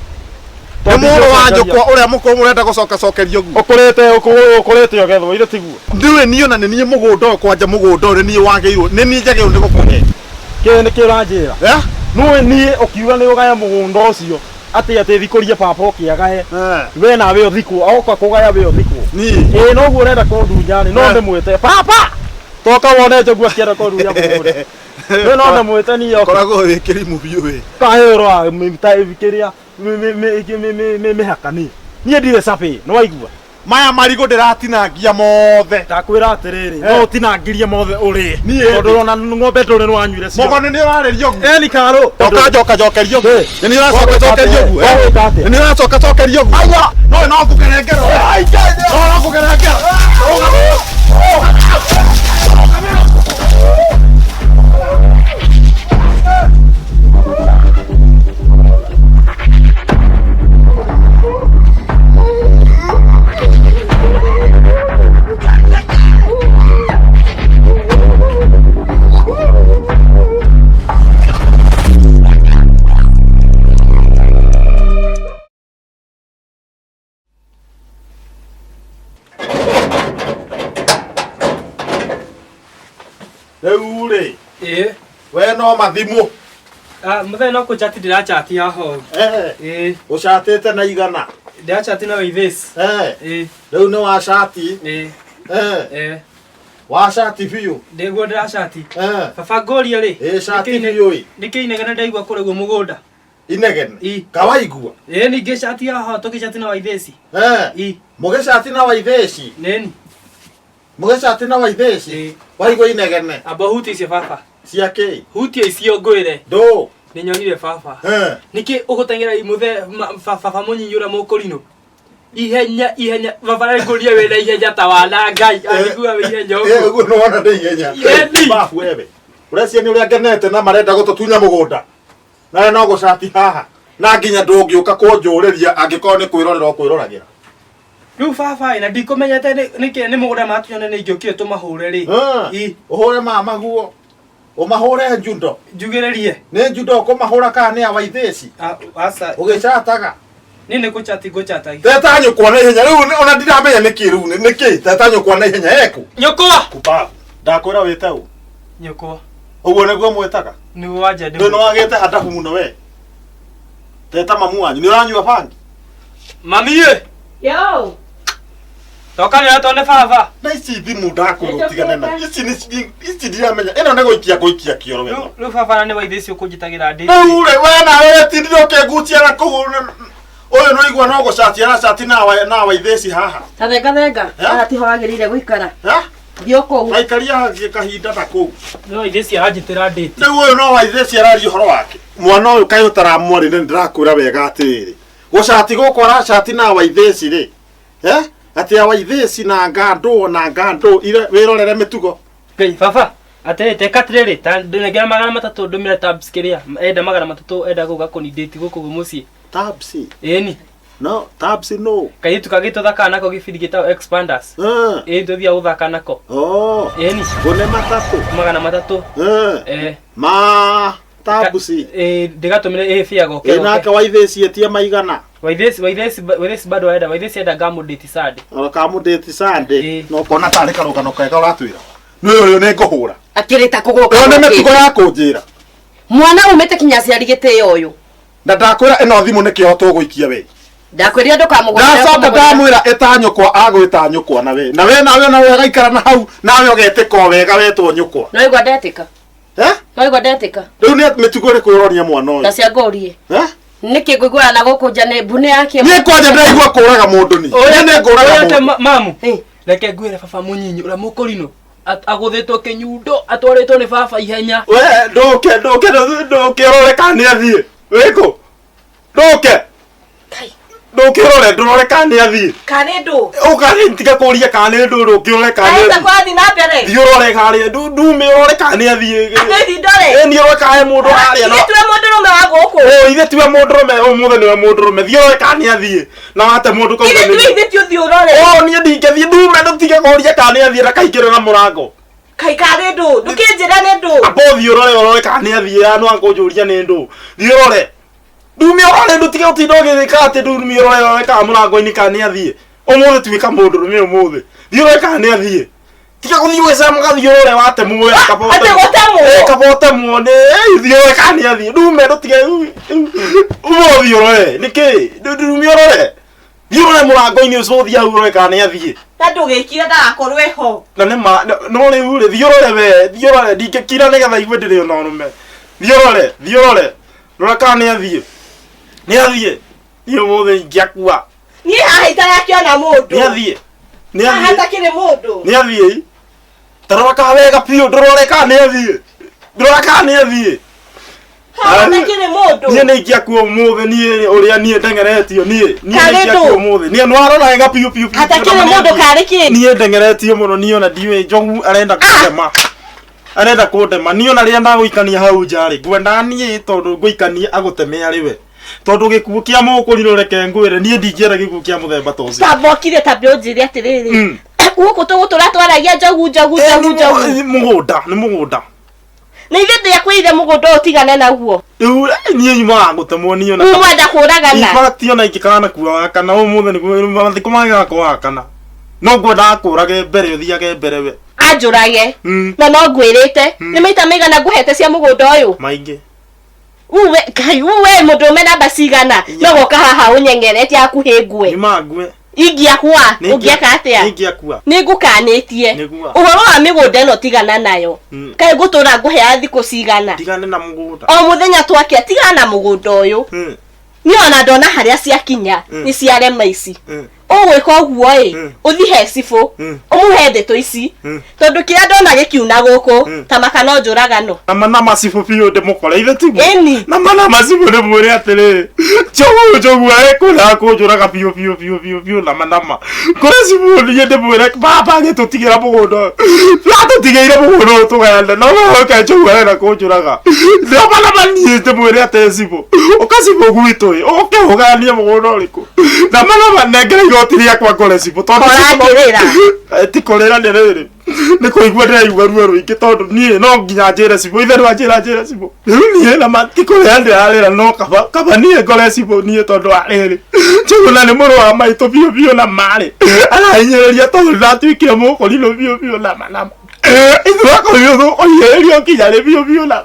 nĩ mũndũ wa njũkwa ũrĩa mũkũrũ mũrenda gũcokerio guo ũkũrĩte ogethwo ire tiguo ndiũĩ niĩ ona nĩ niĩ mũgũnda ũyũ kwanja mũgũnda ũyũ nĩ niĩ wagĩirwo nĩ niĩ njagĩrĩirwo nĩ gũkũhe kĩ nĩ kĩ ũranjĩra nĩwe niĩ ũkiuga nĩ ũgaya mũgũnda ũcio atĩ thikũrie baba ũkĩagae we nawe ũthikwo agoka kũgaya we ũthikwo noguo ũrenda kũndunya no ndĩmwĩte baba toka wone njogu akĩenda kũndunya mũgũnda we no ndĩmwĩte niĩ ũkoragwo wĩ kĩrimũ biũ we kaĩrwa kĩrĩa mĩhakani niĩ ndirĩ sapi nĩ waigua maya marigũ ndĩratinangia mothe ndakwĩra atĩrĩrĩ no ũtinangirie mothe ũrĩe tondũ ona ng'ombe ndũrĩ nĩ wanyuire cio mũgoni nĩ ũrarĩria ũguo ni karũ njokerio ũguo nĩ ũracokerio ũguo nĩ ũracokerio ũguo no ngũgerengera no ngũgerengera Rĩu rĩ. We no mathimu. Mũthenya no kũchati ndĩrachati haha. Ũchatĩte na igana. Ndĩrachati na Waithĩci. Rĩu nĩ wa cati. Wa cati biũ. Ndĩguo ndĩrachati. Baba ngũria rĩ. Cati biũ ĩ. Nĩkĩ inegene ndaigua kũrĩguo mũgũnda. Inegene. Kawaigua. Ningĩ chati haha tũkĩchati na Waithĩci. Mũgĩcati na Waithĩci. Nĩni. Mũgĩcati na Waithĩci. Waigua inegene. Amba huti icio baba. Cia kĩ? Huti icio ngwĩre. Ndũ. Nĩnyonire baba. Nĩkĩ ũgũteng'era baba mũnyinyi ũrĩa mũkũrinũ. Ihenya baba nĩngũria wĩna ihenya ta wana Ngai angĩkua wĩ ihenya ũguo. Ũguo nĩ wona ndĩ ihenya. Babu wewe. Ũreciria nĩ ũrĩa ngenete na marenda gũtũtunya mũgũnda. Nawe no gũcati haha. Na nginya ndũngĩũka kũnjũrĩria angĩkorwo nĩ kwĩrorera ũkwĩroragĩra. Rĩu baba na ndikũmenyete nĩkĩ nĩ mũgũnda matunyane nĩ ingĩũkire tũmahũre rĩ. Ũhũre mamaguo. Ũmahũre njundo. Njugĩrĩrie. Nĩ njundo kũmahũra kana nĩ a Waithĩci. Asa. Ũgĩcataga. Nĩ kũchati ngũchataga. Teta nyũkwa na ihenya rĩu ona ndiramenya nĩkĩ rĩu nĩkĩ teta nyũkwa na ihenya eku. Nyũkwa. Kupa. Ndakwĩra wĩte ũ. Nyũkwa. Ũguo nĩguo mwĩtaga. Nĩguo wanja ndĩ. Ndĩ no wagĩte hatahu mũno we. Teta mamu wanyu nĩ ũranyua bangi. Mami ĩ. Yo. Toka nĩ atone baba. Na ici thimũ ndakũrũtigane na. Ici ndiramenya. Ĩno nĩ gũikia kĩoro we. Rĩu baba na nĩ Waithĩci ũkũnjitagĩra ndĩ. Rĩu rĩ we nawe wetindire ũkĩngutia na kũhũra. Ũyũ no igua no gũcati aracati na Waithĩci haha. Thenga. Haha tiho wagĩrĩire gũikara. Thiĩ kũu. Waikaria kahinda ta kũu. Nĩ Waithĩci aranjĩtĩra ndĩti. Rĩu ũyũ no Waithĩci araria ũhoro wake. Mwana ũyũ kaĩ ũtaramwari nĩ ndĩrakwĩra wega atĩrĩ. Gũcati gũkũ aracati na Waithĩci rĩ. Ati a Waithĩci na ngandũ wĩrorere mĩtugo. Ngai baba atete katrere ta ndĩnegera 300 ndũmĩre tabs kĩrĩa enda 300 enda gũka kũnidate gũkũ mũciĩ. Tabs? Ĩni. No, tabs no. Kaĩ tukagĩtwo thaka nako gĩbindi gĩtagwo expanders. Ndothia gũthaka nako. Ĩni. Gũne 300. 300. Ma tabs. Ndĩgatũmire fia goke. Nake Waithĩci etia maigana. Waithĩci bado aenda Waithĩci enda gamudate Sunday. Gamudate Sunday. No kona tarĩ karũgano kega ũratwĩra. Nĩ ũyũ nĩ ngũhũra. Akĩrĩta kũgũka. Nĩ mĩtugo ya kũnjĩra. Mwana umĩte kinya ciari gĩtĩo ũyũ. Na ndakwĩra ĩno thimũ nĩkĩo tũgũikia we. Ndakwĩria ndũkamũgũra. Ndacoka ndamwĩra ĩtanyũkwa agwĩta nyũkwa nawe. Nawe na wega ikara na hau nawe ũgetĩka wega wetwo nyũkwa. No igwa ndetĩka. No igwa ndetĩka. Rĩu nĩ mĩtugo ĩrĩkũ ũronia mwana ũyũ? Ta cia ngorie. Nĩkĩ ngũiguana na gũkũ nja nĩ mbune yake. Niĩ kwanja ndaigua kũraga mũndũ ni. Ũrĩa nĩ ngũraga mũndũ. Mamu. Reke ngwĩre baba mũnyinyi ũrĩa mũkũrinũ. Agũthĩtwo kĩnyundo atwarĩtwo nĩ baba ihenya. We ndũke rore kana nĩ athiĩ. Wĩkũ? Ndũke. Ndũkĩrore ndũrore kana nĩ athiĩ. Kana ndũ. Ũkarĩ tiga kũria kana nĩ ndũ ndũkĩrore kana nĩ athiĩ. Enda kwathi na mbere. Thiũrore harĩa ndume ũrore kana nĩ athiĩ. Nĩ ndore. Nĩ ũrore kana mũndũ harĩa no. Ithuĩ mũndũrũme wa gũkũ. Ithuĩ tiwe mũndũrũme ũmũthĩ nĩwe mũndũrũme. Thiũrore kana nĩ athiĩ. Na wate mũndũ kauga nĩ. Ithuĩ ti ũrore. Niĩ ndingĩthiĩ ndume ndũtige kũria kana nĩ athiĩ na kaingĩre na mũrango. Kai kana ndũ. Ndũkĩnjĩra nĩ ndũ. Abo thiũrore kana nĩ athiĩ no akũnjũria nĩ ndũ. Thiũrore. Ndume ũrore ndũtige ũtinda ũgĩthĩka atĩ ndume ũrore kana mũrango-inĩ kana nĩ athiĩ. Ũmũthĩ tuĩka mũndũrũme ũmũthĩ. Thiũrore kana nĩ athiĩ. Tiga gũthiĩ gwĩcama gathiũrore wate muoya kabote. Ate gũtemwo. Kabote muone. Thiũrore kana nĩ athiĩ. Ndume ndũtige. Ũmũthĩ ũrore. Nĩkĩ? Ndume ũrore. Thiũrore mũrango-inĩ ũcio ũthiĩ hau ũrore kana nĩ athiĩ. Na ndũgĩkire ndagakorwo ho. Na nĩ ma no rĩu rĩ thiũrore we thiũrore ndingĩkira nĩgetha igue ndĩrĩ ona ũrũme. Thiũrore. Rora kana nĩ athiĩ. Nĩ athiĩ. Niĩ mũthĩ ingĩakua. Niĩ haha itarakĩona mũndũ. Nĩ athiĩ. Haha hatakĩrĩ mũndũ. Nĩ athiĩ. Tarora kana wega biũ ndũrore kana nĩ athiĩ. Ndũrora kana nĩ athiĩ. Haha hatakĩrĩ mũndũ. Niĩ nĩ ingĩakua mũthĩ niĩ ũrĩa niĩ ndengeretio niĩ ingĩakua mũthĩ. Niĩ nwarora wega biũ. Hatakĩrĩ mũndũ karĩ kĩndũ. Niĩ ndengeretio mũno niĩ ona ndiũĩ njogu arenda kũndema. Arenda kũndema niĩ ona rĩrĩa ndagũikania hau njarĩ ngwenda niĩ tondũ ngũikania agũteme arĩ we. Tondũ gĩkuũ kĩa mũkũrinũ reke ngwĩre niĩ ndingĩera gĩkuũ kĩa mũthemba ta ũcio. Tambokire tabio njĩri atĩrĩrĩ. Gũkũ tũgũtũra twaragia njogu. Mũgũnda nĩ mũgũnda. Nĩ ithuĩ ndĩakwĩire mũgũnda ũtigane naguo. Rĩu niĩ nyumaga gũtemwo niĩ ona. Umwenda kũragana. Ibati ona ingĩkana na kuura wa kana ũmũthĩ nĩguo mathiko magakwo wa kana. No ngwendaga kũrage mbere ũthiage mbere we. anjurage na no ngwirite ni maita migana nguhete cia mugunda uyu maingi uwe kai uwe mundu mena basigana no goka haha unyengeretie akuhi ngwe ni mangwe ingia kwa ungieka atia ingia kwa ni ngukanitie uhoro wa migunda no tigana nayo kai gutura nguhea thiku cigana tigane na mugunda o muthenya twakia tigana na mugunda uyu ni ona ndona haria ciakinya ni ciarema ici ugwika uguo uthie cibu umuhe ndeto ici tondu kiria ndona gikiuna guku ta makano njuragano na masibu biu ndimukore ithe tigu eni na masibu ni mwire atiri jogu ekura kunjuraga biu na manama kore sibu ni ndimwire baba gitutigira mugunda tutigeire mugunda tugende no ke jogu era kunjuraga na manama ni ndimwire atiri sibu ukasibu gwitu oke ugania mugunda uriku na manama negere igotiri akwa kore sibu tondu tikorera ni riri ni kuigua ndiraigua ruo ruingi tondu nie no nginya njire sibu ithe njira sibu nie na matikorera ndirarira no kaba nie ngore sibu nie tondu ariri chuguna ni muru wa maitu biu na mari arahinyereria tondu ndatwikire mukori no biu na manama ithu akorio oyerio kinya ri biu na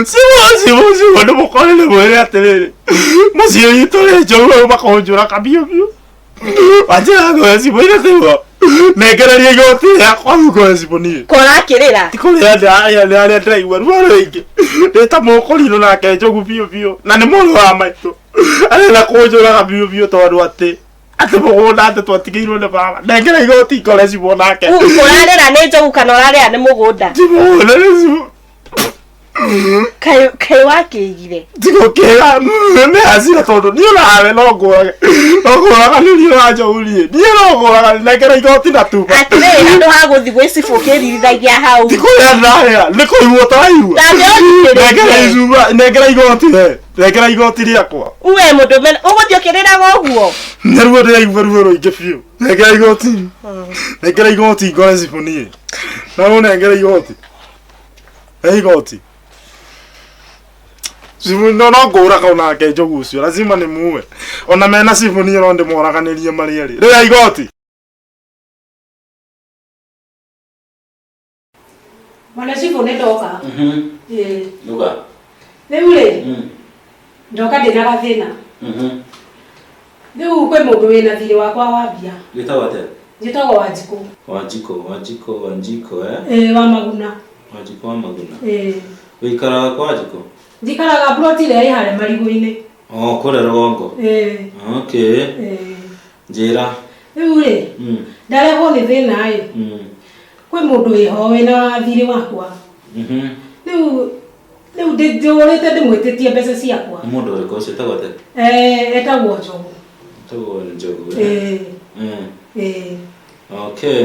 sibu ni mukore ni mwire atiriri mucio itore jogu makonjura kabiu wajira ngo sibu ire tigo negereria igoti yakwa ngo sibu ni kora kirira tikorera ya ndaigua ruo ruingi ndeta mukorino nake jogu biu na ni muru wa maitu arena kunjura biu tondu ati mugunda ati twatigeirwo ni baba negera igoti kore sibu nake urarira ni jogu kana urarira ni mugunda sibu kai wakigire tigo kera me azira tondu ni urawe no nguraga ni urajogurie ni uragoraga negera igoti na tuba atire andu ha guthi gwicibu kiririragia hau tikuya ndaya ni kuiwo taiwa negera igoti riakwa uwe mundu men uguthio kiriraga uguo neruo ndiraigua ruo ruingi biu negera igoti ngore sibu nie na negera igoti sibu no nguraga onake jogu ucio lazima ni muwe ona mena sibu nie ronde moraganirie marieri ria igoti Mwana sibu ne ndoka Nuga Leule ndoka ndina gathina Riu kwe mundu wina thiri wakwa wa bia gitawa ate njitagwo Wanjiko wa Maguna Wanjiko wa Maguna wikaraga kwa Wanjiko ndikaraga plot ile ri hare marigũ-inĩ kure Rũgongo okay njira riu ri ndarehwo ni thina kwe mundu wiho wina thiri wakwa riu ndijurite ndimwititie mbeca ciakwa mundu uri ko cita gote etagwo Njogu okay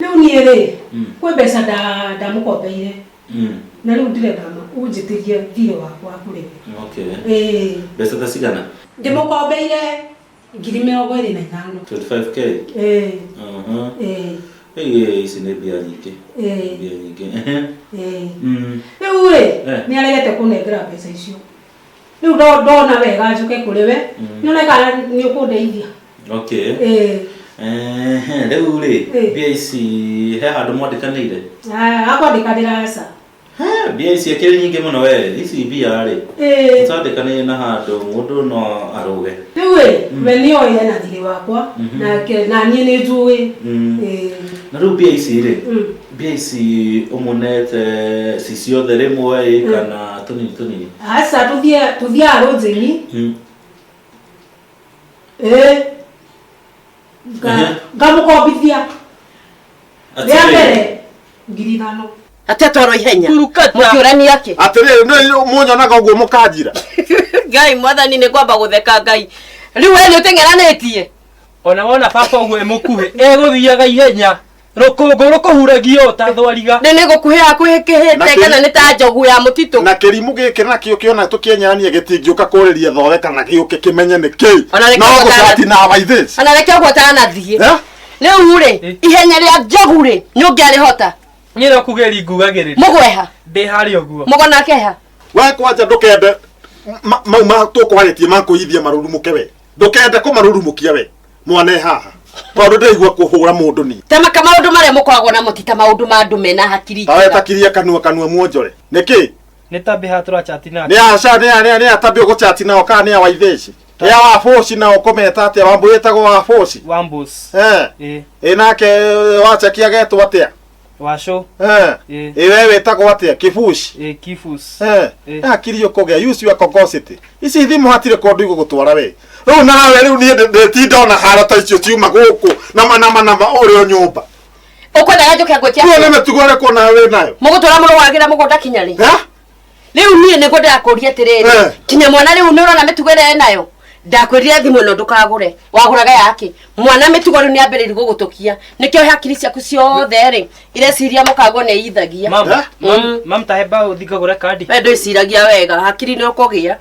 riu nie ri kwe mbeca ndamukombeire na riu ndirenda unjitirie thiri wakwa kure okay mbeca ta cigana ndimukombeire 25,000 25k ici nĩ mbia nyingĩ rĩu rĩ nĩ aregete kũnengera mbeca icio rĩu ndona wega njuke kũrĩ we nĩoneka nĩ ũkũndeithia okay rĩu rĩ mbia ici he handũ mwandĩkanĩire akwandĩkanĩra aca mbia ici akĩrĩ nyingĩ mũno we ici mbia rĩ tũtandĩkanĩire na handũ mũndũ no arũge rĩu we nĩoĩ ena thirĩ wakwa na niĩ nĩ njũĩ na rĩu mbia ici rĩ mbia ici ũmonete ci ciothe rĩmwe kana tũnini aca tũthiaga rũnjĩni ngamũkombithia rĩa mbere 5,000 atetoro ihenya mukiurania ki atiri ni munyonaga uguo mukanjira ngai mwathani ni kwamba gutheka ngai riu we ni utengeranitie ona wona papa uguo mukuhe eguthiaga ihenya rukungu rukuhuragio ta thwariga ni gukuhea kwihikihite kana ni ta njogu ya mutitu na kirimu giki na kio kiona tukienyananie gitingiuka kuriria thore kana giuke kimenye ni ki no gutati na baithis ana reke gwatana na thie riu ri ihenya ria njogu ri nyungiari hota nyira kugeri ngugagirira mugweha ndi hari oguo mugona keha we kwanja ndukende ma tukwaritie makuithia marurumuke we ndukende kumarurumukia we mwane haha tondu ndeigua kuhura mundu ni tema kama maundu maria mukoragwo na mutita maundu ma andu mena hakiri tawe takiria kanua muonjore niki Nĩ tambi hatura chati nake. Nĩ aca nĩ atambi ugo chati nao kana nĩ awaitheci. Nĩ wa force nao kometa atia wambu yetagwo wa force. Wambus. Nake wacha agetwo atia. Washo. Wewe wetagwo atia kifushi. Kifus. Akiri ukogea use your cogosity. Ici thimu hatire kondu igugutwara we. Riu nawe riu ni ndetinda ona harata icio ciuma guku nama uri nyumba. Ukwendaga njuke ngwetia. Kuo nĩ mĩtugo ĩrĩkũ nawe nayo. Mũgũtwara mũrũ wagira mũgũnda kinya rĩ. Riu niĩ nĩguo ndakũria atĩrĩrĩ. Kinya mwana riu nĩ ũrona mĩtugo ĩrĩa nayo. Ndakwĩrire thimũ ĩno ndũkagũre. Wagũraga yake. Mwana mĩtugo riu nĩ ambĩrĩirie gũgũtũkia. Nĩkĩo hakiri ciaku ciothe rĩ. Ireciria mũkago nĩ ithagia. Mam taheba ũthingagũre kandi. We ndwĩciragia wega. Hakiri nĩ ũkũgĩa.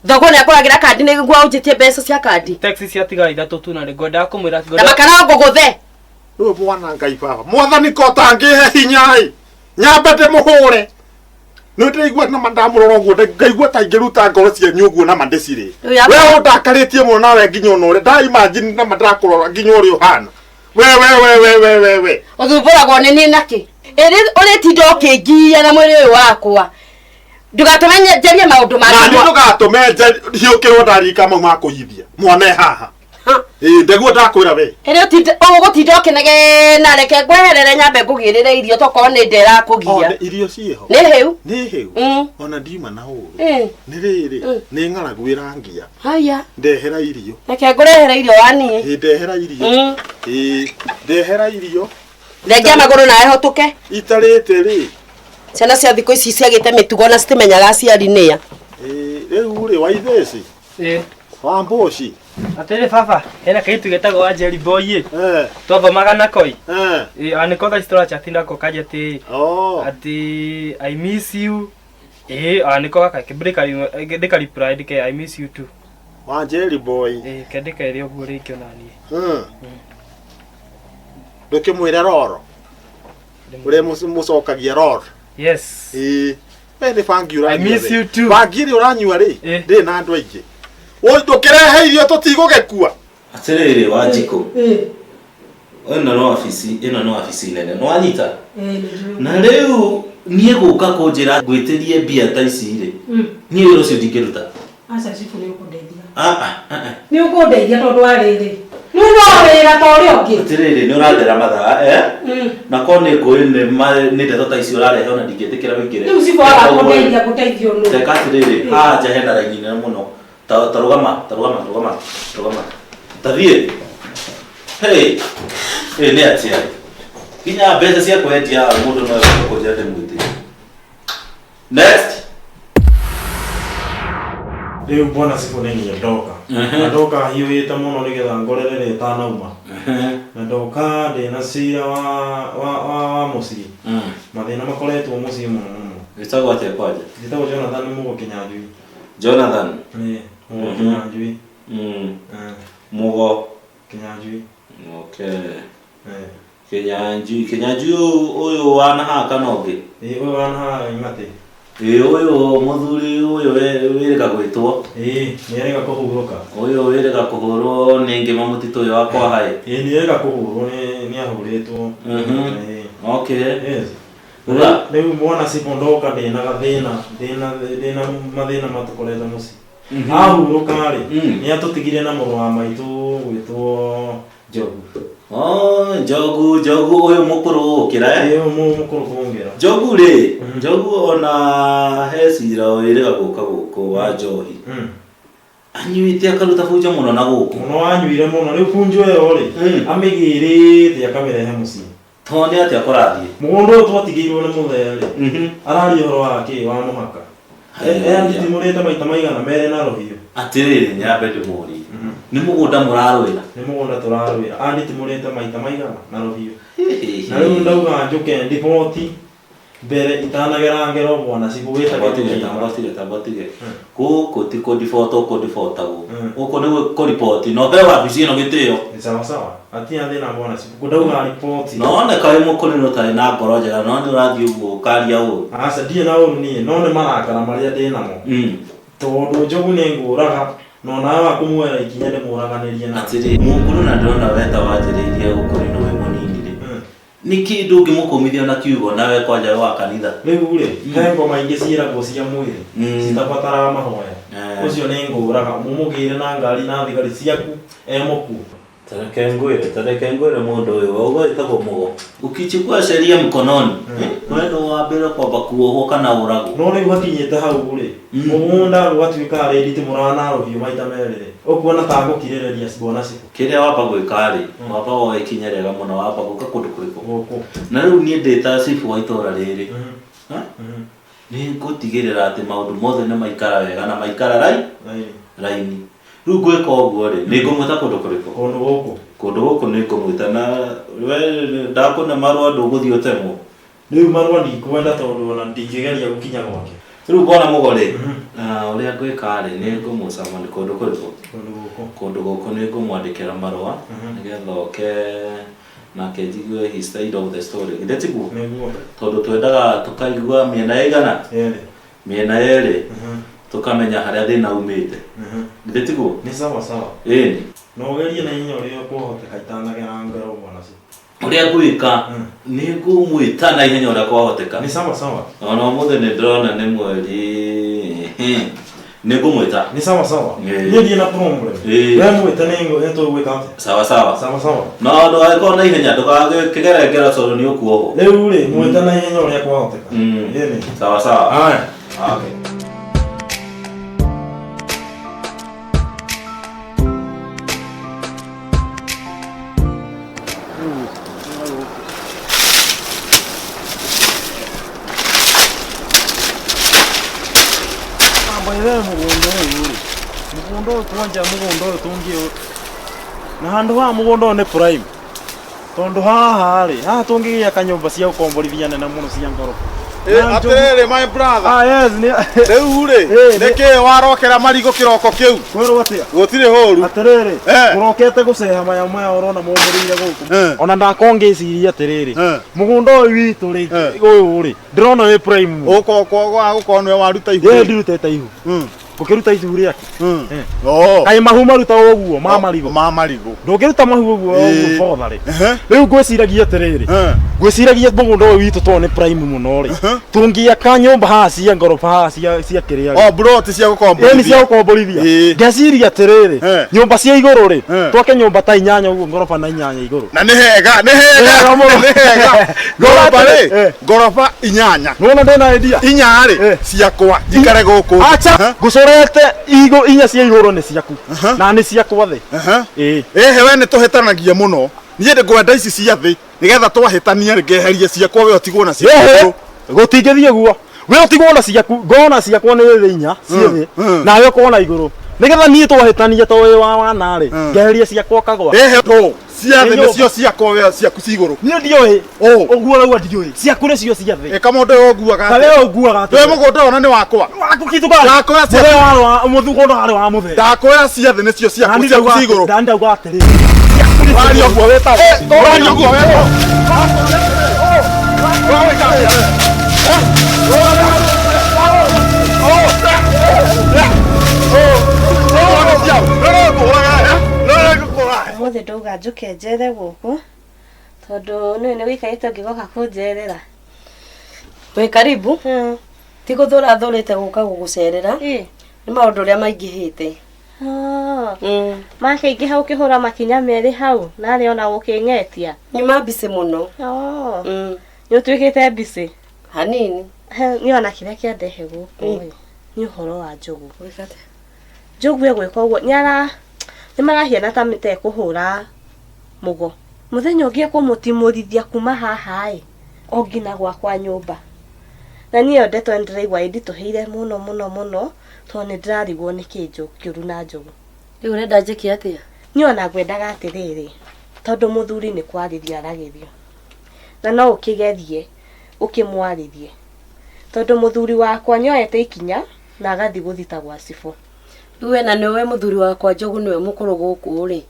Thogo nĩ akũragira kandi nĩguo ũnjĩtie mbeca cia kandi. Taxi ciatiga ithatũ tu na ngwendaga kũmwĩra na makana ngũgũthe. Rĩu mwana Ngai baba. Mwathani ko tangĩhe hinya ĩ. Nyambe ndĩmũhũre. Nĩ ndĩigua na mandamũrora ũguo ngaigua ta ingĩruta ngoro cia nyũguo na mandĩcirĩ. Wewe ũndakarĩtie mũno nawe nginya ũnore. Imagine na mandakũrora nginya ũrĩ ũhana. We. Ũthumbũragwo nĩ niĩ naki. Ũrĩtinda ũkĩngia na mwĩrĩ ũyũ wakwa. Ndũgatũmenye njarie maũndũ ma na ndũgatũme hiũkĩrwo ndarika mau ma kũhithia. Mwana haha. Ndeguo ndakwĩra we. Ũgũtinda ũkĩnegena reke ngweherere nyambe ngũgĩrĩre irio tokorwo nĩ ndera kũgia. Irio ciĩho. Nĩ hĩu. Ona ndiuma na ũru. Nĩ rĩrĩ nĩ ng'aragu ĩrangia. Haya. Ndehera irio. Reke ngũrehere irio wani. Ndehera irio. Ndehera irio. Rengia magũrũ nawe hotũke. Itarĩte rĩ. Ciana cia thikũ ici ciagĩte mĩtugo na citimenyaga aciari nĩa. Rĩu rĩ waitheci. Wa mboci. Atĩrĩ baba, hena kaitu getagwo wa Jerry Boy. Twathomaga nako. Anĩko tha citora chati nako kaja atĩ. Ati I miss you. Anĩko gaka kĩbrĩka reply dike I miss you too. Wa Jerry Boy. Kendĩka ĩrĩ ũguo rĩkĩ onanie. Ndũkĩmwĩra roro. Ũrĩa mũcokagia roro. Yes. Nĩ bangi ũranyua. I miss you too. Bangi ĩrĩa ũranyua rĩ. Ndĩ na andũ aingĩ. Ndũkĩrehe irio tũtigũgĩkua. Atĩrĩrĩ Wanjikũ. Ĩno no wabici nene. Nĩ wanyita? Na rĩu niĩ gũka kũnjĩra ngwĩtĩrie mbia ta ici rĩ. Niĩ wĩra ũcio ndingĩruta. Aca cibu nĩ ũkũndeithia. Nĩ ũkũndeithia tondũ wa rĩrĩ. Nĩ wĩra ta ũrĩa ũngĩ. Atĩrĩrĩ nĩ ũrathera mathaa na ko nĩ ngũĩ nĩ ndeto ta ici ũrarehe ona ndingĩtĩkĩra wĩkĩre. Rĩu cibu waga kũndeithia gũteithio nũ. Teka atĩrĩrĩ haha nja hena raini nene mũno. Tarugama. Tathiĩ. Hey. Nĩ atia. Kinya mbeca cia kwendia mũndũ no ekũnjĩra ndĩmwĩtĩe. Next. Rĩu mbona cibu nĩ niĩ ndoka. Ndoka hiũhĩte mũno nĩgetha ngorere ĩtanauma. Na ndoka ndĩna cira wa mũciĩ. Mathĩna makoretwo mũciĩ mũno. Gĩtagwo atĩa kwanja? Gĩtagwo Jonathan Mũgo Kĩnyanjui. Jonathan. Mũgo Kĩnyanjui. Mũgo Kĩnyanjui. Okay. Kĩnyanjui ũyũ wana haha kana ũngĩ? Ũyũ wana haha Ing'atĩ. Ũyũ mũthuri ũyũ wĩrĩga gwĩtwo. Nĩerĩga kũhurũka. Ũyũ wĩrĩga kũhũrwo nĩ ngĩma mũtitũ ũyũ wakwa haĩ. Nĩerĩga kũhurwo nĩahũrĩtwo. Okay. Rĩu mwana cibu ndoka ndĩna gathĩna. Ndĩna mathĩna matũkorete mũciĩ. Ahurũka rĩ nĩatũtigire na mũrũ wa maitũ gwĩtwo Njogu. Njogu ũyũ mũkũrũ gũkĩra mũkũrũ kũngĩra. Njogu rĩ, Njogu ona he cira wĩrĩga gũka gũkũ wa njohi. Anyuĩte akaruta bunjo mũno na gũkũ. Mũno anyuire mũno rĩu bunjo ĩyo rĩ amĩgĩrĩte akamĩrehe mũciĩ. Tondũ nĩ atĩa kũrathiĩ. Mũgũnda ũyũ twatigĩirwo nĩ mũthee rĩ araria ũhoro wa kĩ wa mũhaka. Nditimũrĩte maita maigana merĩ na rũhiũ. Atĩrĩrĩ nyambe ndĩmũrie. Nĩ mũgũnda mũrarũĩra. Nĩ mũgũnda tũrarũĩra. Nditimũrĩte maita maigana na rũhiũ. Na rĩu ndauga njũke ndiboti mbere itanagera ngero bwana cibu wĩtagwo gũkũ ti kũndibotagwo. Gũkũ nĩ kũriboti no he wabici ĩno gĩtĩo. Sawa. Atia thĩna bwana cibu ndauga riboti. Noneka wĩ mũkũrĩno ũtarĩ na ngoro njega no nĩ ũrathiĩ ũguo ũkaria ũũ. Aca ndirĩ na ũru niĩ no nĩ marakara marĩa ndĩ namo. Tondũ Njogu nĩ ngũraga no nawe kumwera ikinya de muraganirie na atiri mukuru na ndona weta wajiririe ukuri no we munini ri niki ndugi mukomithio na kiugo nawe kwaja wa kanitha riu ri hengo maingi ciiragwo cia mwiri citabataraga mahoya ucio ni nguraga mumugire na ngari na thigari ciaku emoku Tareke ngwire mundu uyu wogo itagwo mugo ukichukua sheria mkononi mwendo wa mbere kwamba kuohwo kana uragwo no riu hakinyite hau ri mugunda gwatuika ready ti murana rohio maita merere ukuona ta ngukirireria cibona ciku kiria wapa gwika ri wapa wo ikinyerega muno wapa guka kundu kuriku na riu nie ndeta cifu wa itora riri ni ngutigirira ati maundu mothe ni maikara wega na maikara raini riu gwika uguo ri ni ngumwita kundu kuriku kundu guku ni ngumwita na we ndakuna marwa nduguthii utemwo riu marwa ni kwenda tondu ona ndingigeria gukinya gwake riu bona mugore uria gwika ri ni ngumucama ni kundu kuriku kundu guku ni ngumwandikira marwa nigetha oke na kejigue his side of the story ndetiguo tondu twendaga tukaigua miena igana miena eri tukamenya haria thina umite ndetiguo ni sawa no gerie na inyo rio kuhoteka itanagera ngaro mwana ci uria gwika ni ngumwita na ihenya uria kwahoteka ni sawa ona muthe ni ndrona ni mweri ni ngumwita ni sawa ni na problem we mwita ni eto gwika sawa no ndo aiko na ihenya ndukage kigerengera coro ni ukuoho riu ri mwita na ihenya uria kwahoteka ni sawa aya okay mugondo tuanja mugondo tungi na handu ha mugondo ne prime tondu haha ri ha tungigia kanyumba cia ukomborithia nene muno cia ngoro atiriri my brother yes ni riu ri niki warokera marigo kiroko kiu kwero atia gutire horu atiriri urokete guceha maya maya urona mumurire guku ona ndakongiciria atiriri mugondo uyu witu ri uyu ri ndirona wi prime uko nwe waruta ihu ndirutete ihu ukiruta ihu riake kai mahu maruta uguo mamarigo ndukiruta mahu uguo botha ri riu ngwiciragia atiriri ngwiciragia mugondo uyu witu to ni prime muno ri tungia kanyumba ha cia ngorofa ha cia kiria bro ti cia gukomborithia ni cia gukomborithia ngeciria atiriri nyumba cia iguru ri twake nyumba ta inyanya uguo ngorofa na inyanya iguru na ni hega ngorofa inyanya nona ndena idea inya ri ciakwa jikare guku acha gucorete inya cia iguru ni ciaku na ni ciakwa thi we ni tuhitanagia muno nie ndi ngwenda ici cia thi nigetha twahitania ngeherie ciakwa we otigwo na ciakwa gutingithie guo we otigwo na ciaku ngona ciakwa ni thi inya cie na we ukona iguru nigetha nie twahitania to we wa nari ngeherie ciakwa kagwa cia thi nicio ciakwa we ciaku ciguru nie ndioi uguo rau ndioi ciaku nicio cia thi kamondo nguaga kawe nguaga we mugondo ona ni wakwa kituka ndakoya cia muthugondo hari wa muthe ndakoya cia thi nicio ciaku ciguru ndandauga atiri wari oguo weta wari oguo weta muthe nduga njuke njere guku tondu ni wikarite ngigoka kunjerera we karibu ti guthura thurite guka gugucerera ni maundu ria maingihite make hau kihura makinya meri hau nari ona guking'etia ni mabise muno ni utwikite mbisi hanini ni ona kiria kiandehe guku ni uhoro wa njugu njugu egwika uguo ni marahiana ta mite kuhura mugo muthenya ungi kumutimurithia kuma haha ongina gwakwa nyumba na niyo ndeto ndiraigua ndituheire muno to ni ndirarigwo ni kinju kiuru na njugu riu urenda njiki atia ni ona ngwendaga atiriri tondu muthuri ni kwariria aragirio na no ukigethie ukimwarithie tondu muthuri wakwa nyoete ikinya na agathi guthita gwa cifu we na niwe muthuri wakwa njugu niwe mukuru guku ri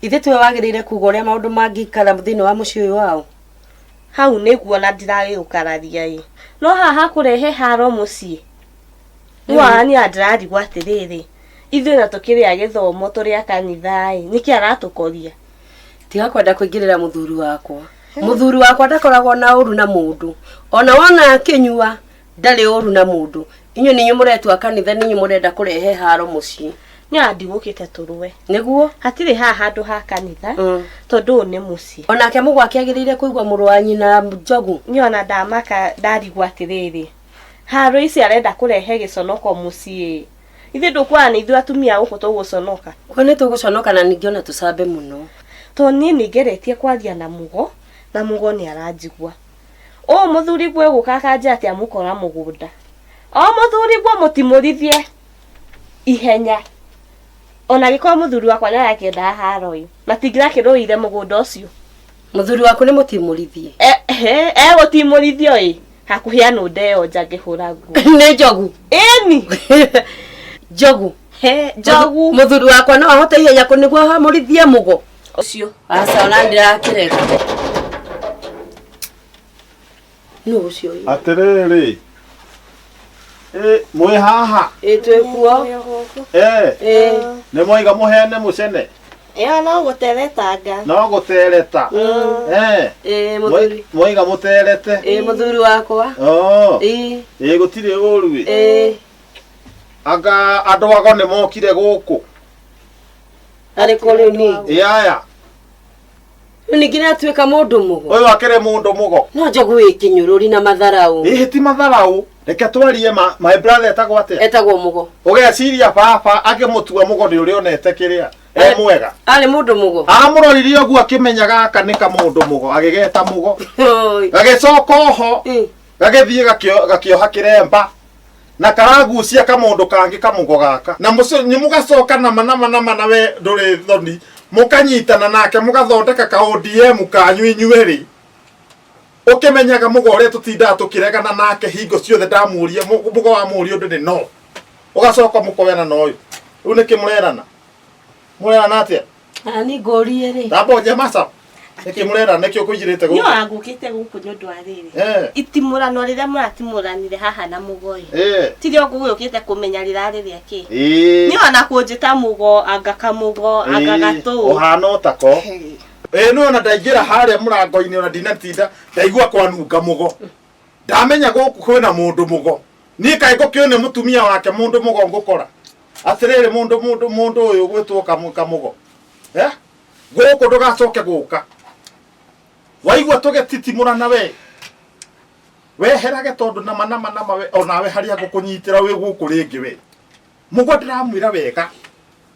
ithe tiwe wagirire kuga uria maundu mangikara thini wa mucii uyu wao hau niguo na ndiragikararia no haha kurehe haro mucii ni ndirarigwo atiriri ithuĩ na tũkĩrĩa gĩthomo tũrĩa kanitha nĩkĩ aratukoria tiga kwenda kuingirira muthuri wakwa muthuri wakwa ndakoragwo na uru na mundu ona wona akinyua ndari uru na mundu inyo ninyu muretwa kanitha ninyu murenda kurehe haro mucii nya ndigukite turwe niguo hatire ha handu ha kanitha tondu ni mucii onake mugwa kiagirire kuigwa muru wa nyina Njogu nyona ndamaka ndarigwa atiriri haro ici arenda kurehe giconoko mucii ithe ndukwana ithu atumia uko tuguconoka kwani tuguconoka na ningiona tusambe muno to ni nigeretie kwaria na mugo ni aranjigua o muthuri gwe gukakanja ati amukora mugunda o muthuri gwe mutimurithie ihenya ona giko muthuri wakwa na akienda haro yu matigira kiruire mugunda ucio muthuri waku ni mutimurithie gutimurithio hakuhia no ndeo njangihura nguo ni Njogu eni Njogu Njogu muthuri wakwa no ahote ihenya kuniguo hamurithie mugo ucio asa ona ndirakirega no ucio atiriri mwe haha twekuo ne moiga muhene mucene no guteretanga no gutereta muthuri moiga muterete muthuri wakwa gutire uru anga andu ago ne mokire guku ari kore ni aya ni ngina tweka mundu mugo oyo akere mundu mugo no Njogu wikinyururi na matharau ti matharau reke twarie my brother etagwo mugo ugeciria baba akimutua mugo ni uri onete kiria mwega ari mundu mugo amuroririe oguo akimenya gaka ni ka mundu mugo agigeta mugo gagicoka ho gagithie gakioha kiremba na karagucia ka mundu kangi ka mugo gaka na ni mugacoka na mana we nduri thoni mukanyitana nake mugathondeka ka ODM kanyu inyueri ukimenyaga mugo ore tutinda tukiregana nake hingo ciothe ndamuria mugo wa muri undu ni no ugacoka mukoyana na uyu riu niki murerana atia ani ngorie ri ndamboje masa niki murerana niki ukujirite guku yo agukite guku nyundu ariri itimurano rira muratimuranire haha na mugo tirio gugukite kumenya rirariri aki ni ona kunjita mugo anga mugo anga gatu uhana utako no na ndaingira haria murango-ini ona ndinatinda ndaigua kwanunga mugo ndamenya guku kwina mundu mugo ni kai gukione mutumia wake mundu mugo ngukora atiriri mundu uyu gwitwo kamugo guku ndugacoke guka waigua tugetitimurana we herage tondu na manama we onawe haria gukunyitira we guku ringi we mugo ndiramwira wega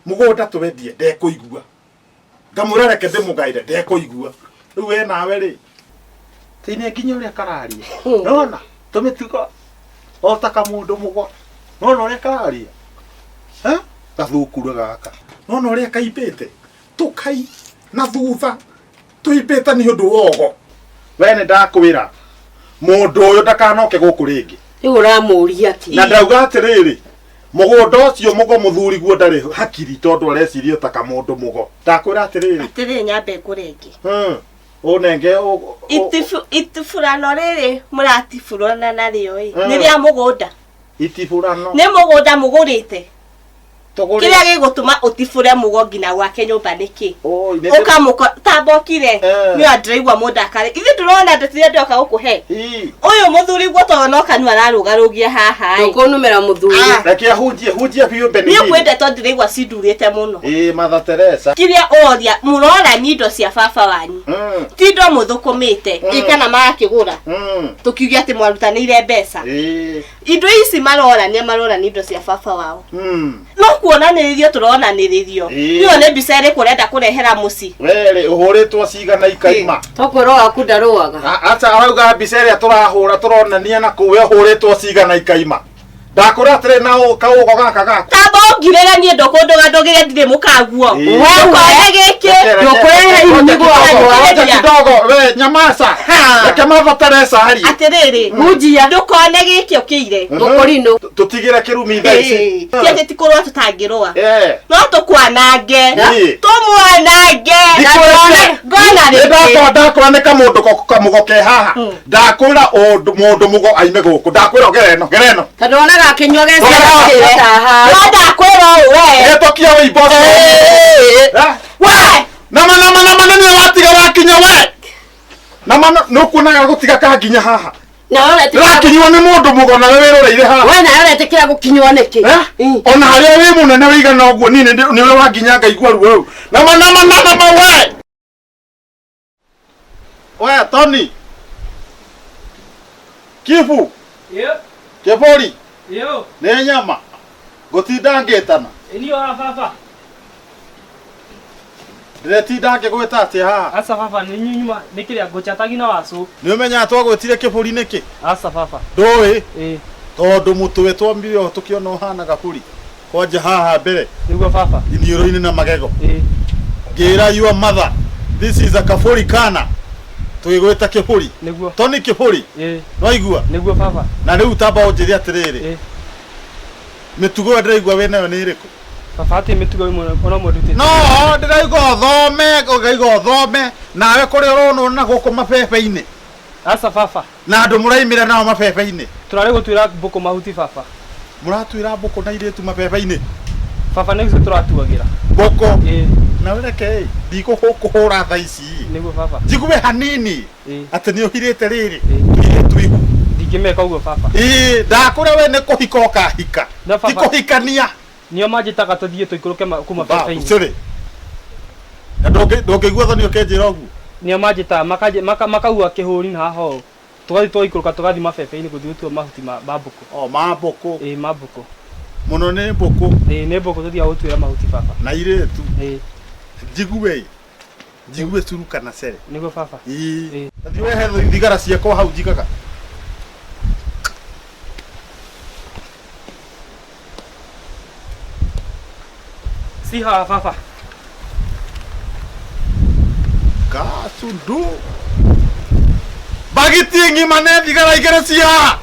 mugo ndatwendie ndekuigua ngamwira reke ndimugaire ndekuigua riu we nawe ri tine nginya uria kararia nona tumitugo otaka mundu mugo nona uria kararia gathukuru gaka nona uria kaibite tukai na thutha tuibite ni undu wogo wene ndakwira mundu uyu ndakanoke guku ringi riu uramuria ki na ndauga atiriri mugunda ucio mugo muthuri guo ndari hakiri tondu areciria taka mundu mugo ndakwira atiriri nyambe kurengi unenge itifurano riri muratifurana nario ni ria mugunda itifurano ni mugunda mugurite kiria gigutuma utifure mugo ngina gwake nyumba niki ukamuko tabokire ni andreigwa mundakare ithi turona ndetire ndoka gukuhe uyu muthuri gwo tonoka ni ararugarugia haha ndukunumira muthuri reke hujie biumbe ni kwende to ndireigwa cindurite muno Mother Teresa kiria oria murora ni indo cia baba wanyu ti ndo muthukumite ikana makigura tukiugia ati mwarutanire mbeca indo ici marora ni indo cia baba wao no kuonaniririo turonaniririo niyo ne bisere kurenda kurehera muci wele uhuritwo cigana ikaima tokoro waku ndaruaga acha arauga bisere turahura turonania na kuwe uhuritwo cigana ikaima ndakura tire na kaugo gaka gaka tabongirera nie ndokundu gandogire ndire mukaguo wewe geke ndokwera inigo acha kidogo we nyamasa reke Mother Teresa hari atiriri hujia ndukone geke ukire ngokorino tutigire kirumi thaici tiete tikorwa tutangirwa no tukwanange tumwanange ngona ndakora ne kamundu kamugoke haha ndakwira mundu mugo aime guku ndakwira gereno tadona gakinywa gese taha ndakwira we we boss. We! Nama nini watiga wakinya we? Nama nukunaga gutiga kaginya haha. Na ora tikira Rakinywa ni mundu mugona we wiroreire haha. We na ora tikira gukinywa niki? Ona haria wi munene wigana uguo nini ni we waginya ngaigua ruo. Nama we. We Tony. Kifu. Yep. Kebori. Yo. Ne nyama. Gotinda ngetana. Enio baba. Ndiretinda ngigwita atia haha. Asa baba ni nyuma nikiria gochatagi na wasu. Ni umenya twagwetire kiburi niki? Asa baba. Ndoi. Tondu mutwe twambirio tukiona uhana gaburi. Kwanja haha mbere. Niguo baba. Inioro-ini na magego. Ngira your mother. This is a kafuri kana. Twigweta kiburi. Niguo. Tony kiburi. No igua. Niguo baba. Na riu tamba unjiri atiriri. Mitugo ndiraigua we nayo ni iriku? Baba ati mitugo imwe ona mwendute. No, ndiraigua thome, nawe kuri urona na guku mabebe-ini. Asa baba. Na andu muraimira nao mabebe-ini. Turare gutwira mbuko mahuti baba. Muratwira mbuko na iritu mabebe-ini. Baba niguo turatuagira. Mbuko. Na wereke ndikuhura tha ici. Niguo baba. Njigume hanini. Ati ni uhirite riri. Twigu. Ndingimeka uguo baba. Ndakura we ni kuhika ukahika. Ndikuhikania. Nio majitaga tuthie tuikuruke kuma baba-ini. Siri. Na ndungigua thoni ukenjira uguo. Nio majita makaua kihuri na haho. Tugathi twaikuruka tugathi mabebe-ini guthie tu mahuti ma mbuko. Mbuko. Mbuko. Muno ni mbuko. Ni mbuko tuthia gutwira mahuti baba. Na iritu. Jigue suruka na sere. Niguo baba. Tathi wehe thigara ciakwa hau njigaga. Si ha baba. Kasundu. Bagiti ngima ne thigara igere cia.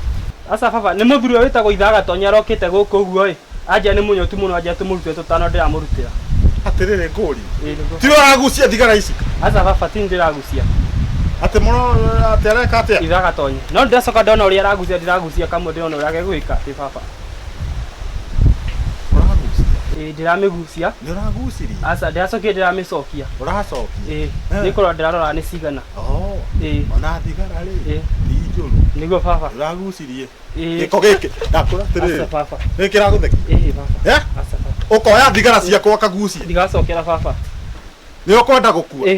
Asa baba ni muthuri witagwo Ithaga Tonya rokite guku uguo anja ni munyotu muno anja tumurute tutano ndiramurutira. Atirire nguri. Tiro agucia thigara ici. Asa baba ti ndiragucia. Ate muno atereka atia. Ithaga Tonya. No ndacoka ndona uria aragucia ndiragucia kamwe ndona uria agegwika ti baba. Ndiramigucia. Ndiraguciria. Asa ndacokia ndiramicokia. Uracokia. Nikoro ndirarora ni cigana. Ona thigara ri. Njuru. Niguo baba. Uragucirie. Giko giki. Ndakura atiriri. Asa baba. Nikira gutheki. Baba. Asa baba. Ukoya thigara ciakwa kagucia. Ndigacokera baba. Ni ukwenda gukua.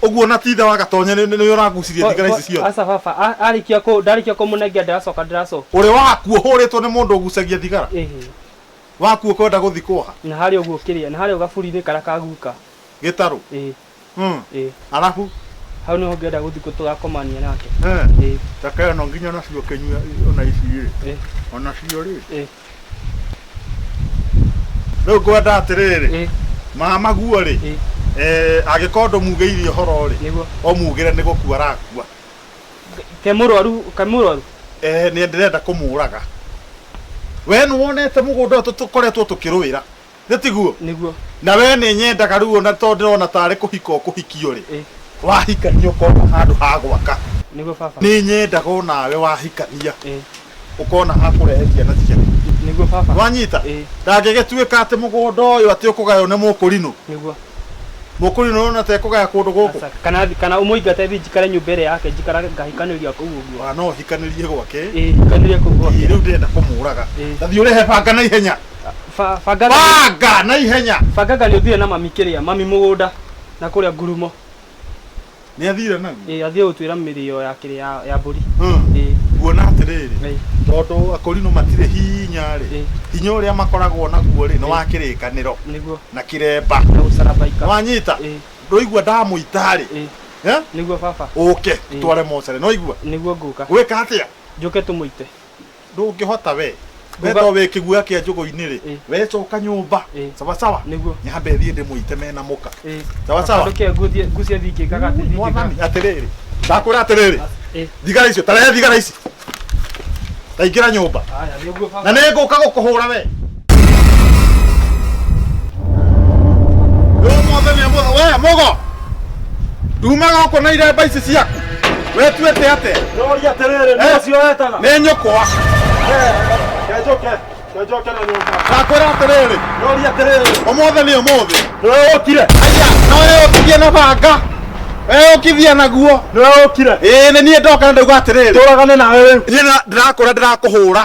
Uguo na titha wa Gatonya ni uragucirie thigara ici ciothe. Asa baba arikia kumunengia ndiracoka ndiracoka. Uri wakuo huritwo ni mundu ugucagia thigara. Wakuo kwenda guthikwo ha. Na hari uguo kiria na hari ugaburi-ini kara kaguka. Gitaru. Alafu hau niho ngenda guthikwo tugakomania nake. Takaya no nginya na cio kenyua ona ici ri. Ona cio ri. Riu ngwenda atiriri. Mama guo ri. Agikondo mugeirie horo ri. O mugire ni gukua arakua. Kemurwaru. Ni ndirenda kumuraga. We nuonete mugunda tukoretwo tukiruira. Nitiguo. Niguo. Na we ni nyendaga riu ona to ndirona tari kuhika kuhikio ri. Wahikania ukona handu ha gwaka. Niguo baba. Ni nyendaga onawe wahikania. Ukona hakurehe ciana ciaku. Niguo baba. Wanyita. Ndangigituika ati mugunda uyu ati ukugayo ni mukurino. Niguo. Mukurino ona te kugaya kundu guku. Kana umuingate thi njikare nyumba ire yake njikara ngahikaniria kuu uguo. No hikanirie gwake. Hikanirie kuu gwake. Riu ndenda kumuraga. Tathi urehe banga na ihenya. Banga na ihenya. Banga ni uthire na mami kiria mami mugunda na kuria ngurumo. Ni athire naguo. Athire gutwira mirio ya kiria ya mburi. Guona atiriri. Tondu akorino matire hinya ri. Hinya uria makoragwo naguo ri no wa kirikaniro. Niguo. Na kiremba. Na usarabaika. Wanyita. Ndoigua ndamuita ri. Niguo baba. Oke, tware mocere no igua. Niguo nguka. Gwika atia? Njuke tumuite. Ndungihota we. Weto we kiguya kia njugu-ini ri. We coka nyumba. Sawa sawa. Niguo. Nyambe thie ndimuite mena muka. Sawa sawa. Nduke ngucia thiki kaga thiki. Mwathani atiriri. Ndakura atiriri. Thigara icio, tarehe thigara ici. Taingira nyumba. Na ni nguka gukuhura we. We mogo. Dumaga uko na iremba ici ciaku. We tuete ate. Rori atiriri ni cio wetaga. Ni nyukwa. Njoke. njoke na nyumba ndakwĩra atĩrĩrĩ yori atĩrĩrĩ ũmũthĩ nĩ ũmũthĩ nĩwĩũkire aya no wĩũkithie na banga wĩũkithie naguo nĩwĩũkire nĩ niĩ ndoka na ndauga atĩrĩrĩ tũragane nawe rĩu niĩ ndĩrakũra ndĩrakũhũra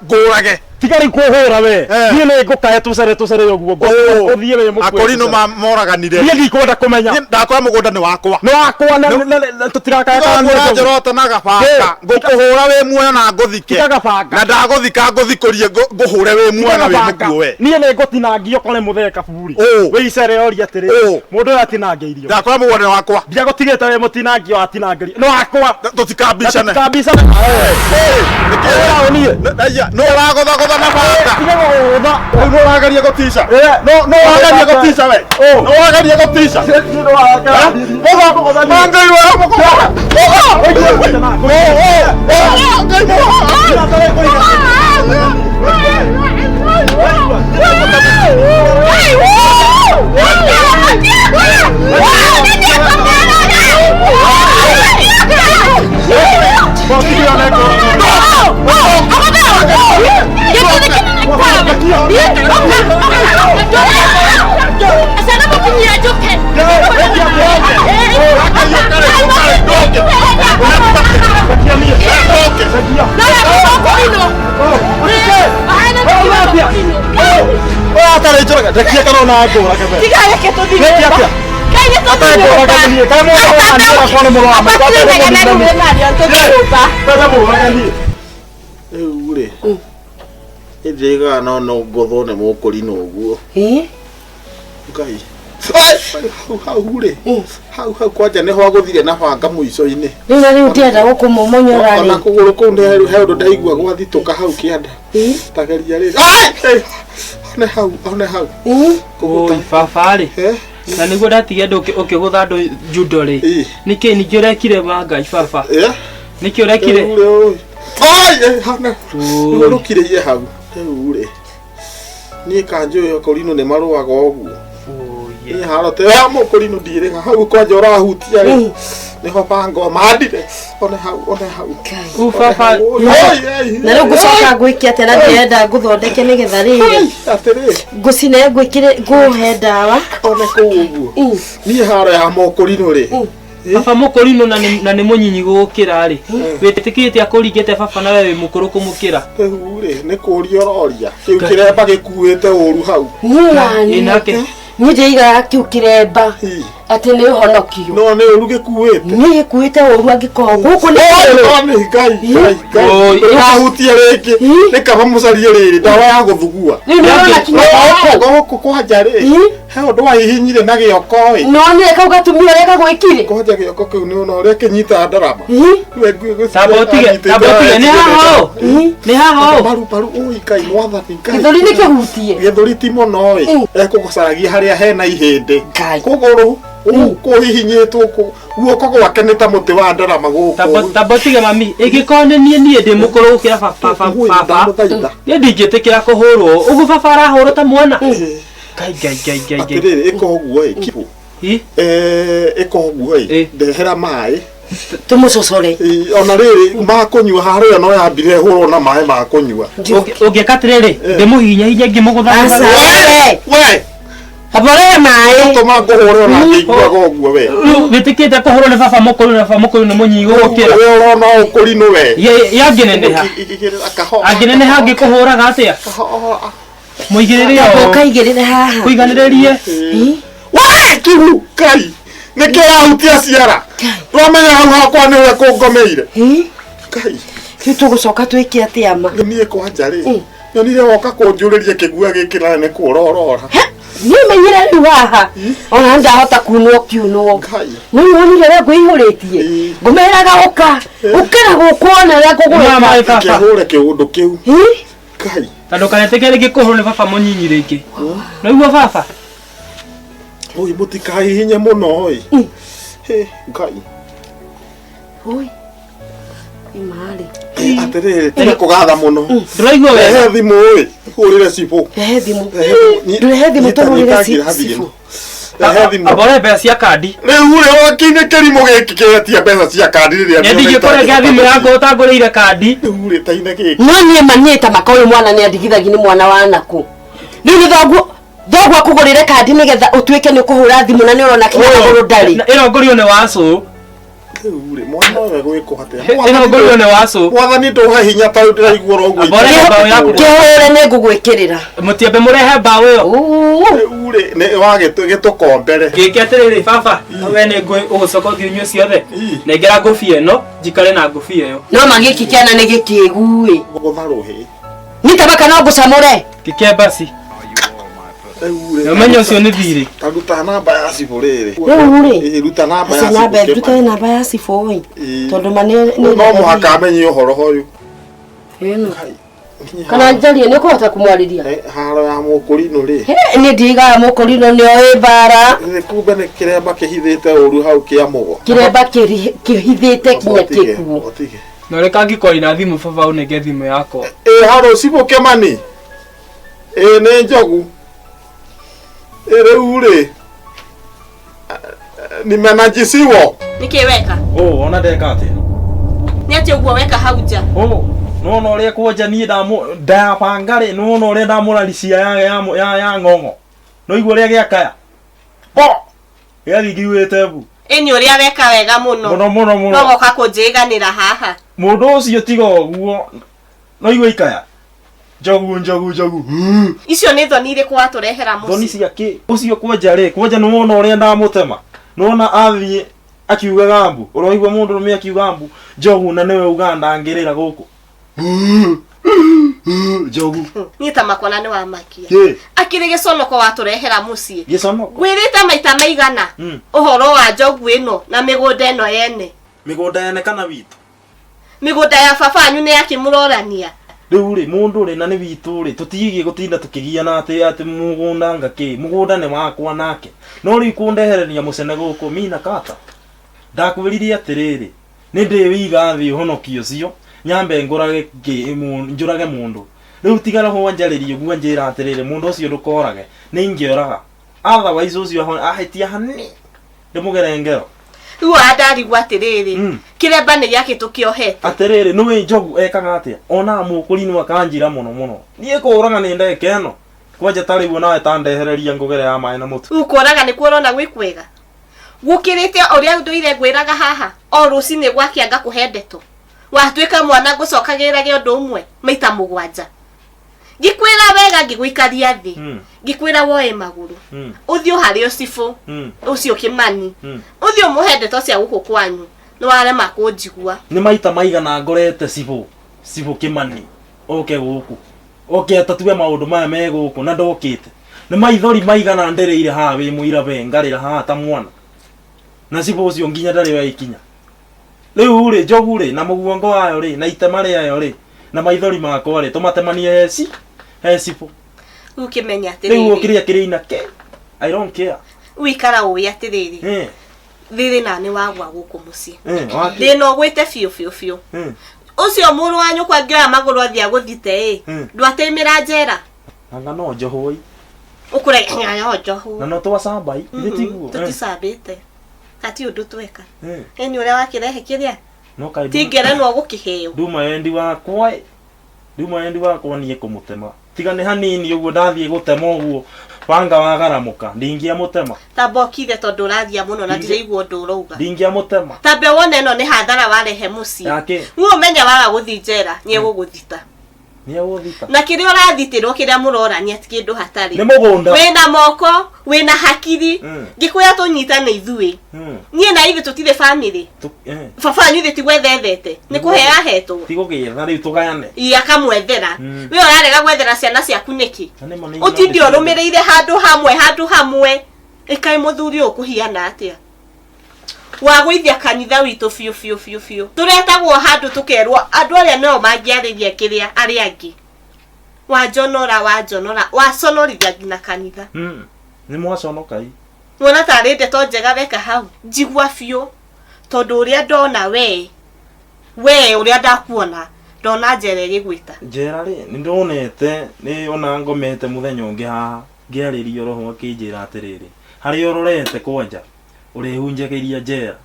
ngũrage tigari kuhura we niĩ nĩ ngũkahe tũcere ũguo ũthiĩ wĩ mũkwe akorino moraganire niĩ ndikwenda kũmenya ndakora mũgũnda nĩ wakwa tũtirakaya njorota na gabanga ngũkũhũra wĩ muoyo na ngũthike na ndagũthika ngũthikũrie ngũhũre wĩ muoyo na wĩ mũkuo we niĩ nĩ ngũtinangio kore mũtheka buri wĩ icere yoria atĩrĩ mũndũ ũyũ atinangĩirio ndakora mũgũnda nĩ wakwa ndiagũtigĩte wĩ mũtinangio atinangĩrio nĩ wakwa tũtikambicane no ũragũthagũtha na banga no ũragaria gũtica no ũragaria gũtica we no ũragaria gũtica mangai wa mũkũra Ejega no ngotho ne mũkũri no guo ngai hau kwanja nĩ ho agũthire na banga mũico-inĩ rĩu ndĩenda gũkũmomonyora rĩ na kũgũrũ kũu he ũndũ ndaigua gwathitũka hau kĩanda tageria rĩ one hau oi baba rĩ na nĩguo ndatigia andũ ũkĩgũtha andũ judo rĩ nĩkĩ ningĩ ũrekire mangai baba nĩkĩ ũrekire hana ũrũkire hau rĩu rĩ niĩ kanjũ Korino nĩ marũaga ũguo niĩ harote ya Korino ndirĩga hau kwanja ũrahutia rĩ nĩho bango mandire one hau baba na rĩu ngũcoka ngwĩke atĩ na ndĩrenda ngũthondeke nĩgetha rĩrĩ ngũcine ngũhe ndawa one kũu ũguo niĩ haro ya Korino rĩ baba mũkũrino na nĩ mũnyinyi gũkĩra rĩ wĩtĩkĩte akũringĩte baba na wewe mũkũrũ kũmũkĩra rĩu rĩ nĩ kũria ũroria kĩu kĩremba gĩkuĩte ũru hau nake niĩ ndĩigaga kĩu kĩremba atĩ nĩ ũhonokio no nĩ ũru gĩkuĩte niĩ gĩkuĩte ũru angĩkorwo gũkũ nĩ ngai ũrahutia rĩngĩ nĩ kaba mũcarie rĩrĩ ndawa ya gũthugua gũkũ kwanja rĩ he ũndũ wahihinyire na gĩoko ĩ no nĩ kau gatumia ũrĩa gagwĩkire kwanja gĩoko kĩu nĩ ona ũrĩa kĩnyita ndarama tabotige nĩ haha paru ui kai mwathani kai gĩthũri nĩ kĩhutie gĩthũri ti mũno ĩ ekũgũcaragia harĩa hena ihĩndĩ kũgũrũ kũhihinyĩtwo guoko gwake nĩ ta mũtĩ wa ndarama gũkũ tabotige mami ĩngĩkorwo nĩ niĩ ndĩ mũkũrũ gũkĩra baba niĩ ndingĩtĩkĩra kũhũrwo ũguo baba arahũrwo ta mwana ngai atĩrĩrĩ ĩka ũguo ĩ kĩbũ ĩka ũguo ĩ ndehera maĩ tũmũcocore ona rĩrĩ makũnyua harĩa no yambire hũrwo na maĩ ma kũnyua ũngĩka atĩrĩrĩ ndĩmũhihinya ngĩmũgũtha we abore maĩ tũma ngũhũre ona ngĩiguaga ũguo we wĩtĩkĩte kũhũrwo nĩ baba mũkũrũ na baba mũkũrũ nĩ mũnyinyi gũkĩra we ũrona Korino we yangĩneneha angĩneneha angĩkũhũraga atĩa mũigĩrĩre ũkaigĩrĩre haha kũiganĩrĩrie we kiru kai nĩkĩ ũrahutia ciara ũramenya hau hakwa nĩwe kũngomeire kai rĩu tũgũcoka twĩke atĩa ma niĩ kwanja rĩ nyonire woka kũnjũrĩria kĩgua gĩkĩ na nĩ kũrorora niĩ menyire rĩu haha ona ndahota kunwo kiunwo nĩ wonire rĩa ngũihũrĩtie ngũmeraga ũkĩra gũkuona rĩa ngũgwĩka kĩhũre kĩũndũ kĩu kai tondũ kanetĩke rĩngĩ kũhũrwo nĩ baba mũnyinyi rĩngĩ noiguo baba oi mũtikahihinye mũno ĩ ngai oi imarĩ atĩrĩrĩ tiga kũgatha mũno ndũraigua wega thimũ ĩ hũrĩre cibũ rehe thimũ tũhũrĩre cibũ abore mbeca cia kandi riu ri wakinya kirimo giki kiretia mbeca cia kandi riria ndigä kore gä thimå yakwa åtangå rä ire kandi riu ri taine giki no niä manyä maka å yå mwana nä andigithagia nä mwana wa naku rä u nä thoguo akå rä re kandi nä getha å tuä ke nä å kå hå ra thimå na nä å rona kinya magå rå ndarä ä no ngå rio nä wacå riu ri mwana we gwiko hatia ä no ngå rio nä wacå mwathani ndåhe hinya ta ndiraigua ro guo kä hå re nä ngå gwä kä rä ra må tiambe må rehe mbaå ä yo riu ri nä wagä tå kombere gä kä atä rä rä baba we nä ngå å gå coka å thiå nyue ciothe nengera ngå bia ä no njikare na ngå bia ä yo no magä ki kä ana nä gä kä guä gå tharå hä nä tabaka no ngå camå re gä kä mbaci Menya ucio ni thiri. Taruta namba ya cibũ rĩrĩ. Rĩu ruta namba ya cibũ. Ruta namba ya cibũ ĩ. Tondũ mane no mũhaka amenye ũhoro ũyũ. Ĩno. Kana njarie nĩ ũkũhota kũmwarĩria. Haro ya mũkũrinũ rĩ. Nĩ ndigaga mũkũrinũ nĩ oĩ bara. Kumbe nĩ kĩremba kĩhithĩte ũru hau kĩa mũgo. Kĩremba kĩhithĩte kinya kĩkuo. No reka ngĩkori na thimũ baba ũnenge thimũ yakwa. Haro cibũ Kĩmani. Nĩ njogu. Rĩu rĩ nimenajisiwo nikiweka ona ndeka ati ni ati uguo weka hau nja no no ria kwanja ni ndabanga ri no ria ndamurarisia ya ng'ong'o no igua ria giakaya gĩathingiwĩte bu ĩni ũrĩa weka wega mũno no goka kũnjĩganĩra haha mũndũ ũcio tiga ũguo no igua ikaya Jogu. Icio nĩ thoni irĩkũ watũrehera mũciĩ? Thoni ciake. Ucio kwanja nĩ wona ũrĩa ndamũtema. Nona athiĩ akiuga gambu. Ũroigua mũndũ rũme akiuga gambu. Jogu na nĩwe Uganda ngĩrĩra gũkũ. Jogu. Niĩ ta makona nĩ wamakia. Akĩrĩ gĩconoko watũrehera mũciĩ. Gĩconoko. Gwĩrĩte maita maigana. Ũhoro wa Jogu ĩno na mĩgũnda ĩno yene. Mĩgũnda yene kana witũ? Mĩgũnda ya baba wanyu nĩ yakĩmũrorania. Riu ri mundu ri na ni witu ri tutigie gutinda tukigiana ati mugunda ngaki mugunda ni wakwa nake no ri kundehereria mucene guku mina kata ndakwiririe atiriri ni ndi wiga thi honokio cio nyambe ngurage njurage mundu riu tigara ho wanjaririe guo njira atiriri mundu ucio ndukorage ni ingioraga otherwise ucio ahetia hani ndimugere ngero Riu andarigwa atiriri kiremba nĩ gĩake tũkĩohete atiriri nĩ Jogu ekaga atia ona mũkũrinũ akanjira mũno niĩ kũraga nĩ ndeke ĩno kwanja tarĩ guo nawe tandehereria ngũgere ya maĩ na mũtu riu kũraga nĩ kuorona gwĩ kwega gũkĩrĩte ũrĩa ndũire ngwĩraga haha o rũcinĩ gwakĩanga kũhe ndeto watuĩka mwana ngũcokagĩrage ũndũ ũmwe maita mũgwanja Gikwira wega ngigwikaria thi. Gikwira woe maguru. Uthio hari ocifu. Ucio Kimani. Uthio muhende to cia guku kwanyu. No wale makunjigua. Ni maita maigana ngorete cibu. Cibu Kimani. Oke guku. Oke atatue maundu maya me guku na ndokite. Ni maithori maigana ndereire ha wi muira we ngarira ha ta mwana. Na cibu ucio nginya ndari wa ikinya. Riu ri Jogu ri na muguongo wayo ri na itema ri ayo ri. Na maithori makwa ri tumatemanie heci. Hecipo. Ukimenya atiriri. Riu ukiria kirina ke. I don't care. Wikara uwi atiriri. Thiri na ni wagwa guku muci. Thino gwite fiu. Ucio muru wanyu kwa ngioya maguru athia guthite ndwateimira njera. Anga no njohoi. Ukure nyayo njohu. Na no twasambai itiguo. Tutisabite. Ati undu tweka. Eni uria wakirehe kiria. No kai. Tigere no gukiheo. Nduma endi wakwa. Nduma endi wakwa nie kumutema. Tiga ni hanini uguo ndathie gutema uguo. Panga wagaramuka ndingia mutema. Tabokire tondu rathia muno na ndireigwo ndurouga. Ndingia mutema. Tabe wone no ni hathara warehe muci. Uo menya waga guthijera nie guguthita. Nie guthita. Na kiri orathitirwo kiria murorania ti kindu hatari. Ni mugunda. Wena moko, wena hakiri. Gikuya tunyitane ithui. Nie na ithu tutire family. Baba anyu thi gwethethete. Ni kuhea hetwo. Tigugire na riu tugayane. Ia kamwethera. We orarega gwethera ciana ciaku niki. Utindi orumireire handu hamwe. Ikai muthuri ukuhiana atia. Wagwithia kanitha witu fiu. Turetagwo handu tukerwo andu aria no mangiariria kiria ari angi. Wajonora waconorithia ngina kanitha. Ni mwaconokai. Wona tari ndeto njega weka hau. Njigua fiu. Tondu uria ndona we uria ndakuona ndona njera igwita. Njera ri ni ndonete ni ona ngomete muthenya ungi haha ngiaririo roho akinjira atiriri hari ororete kwanja urihunjagiria njera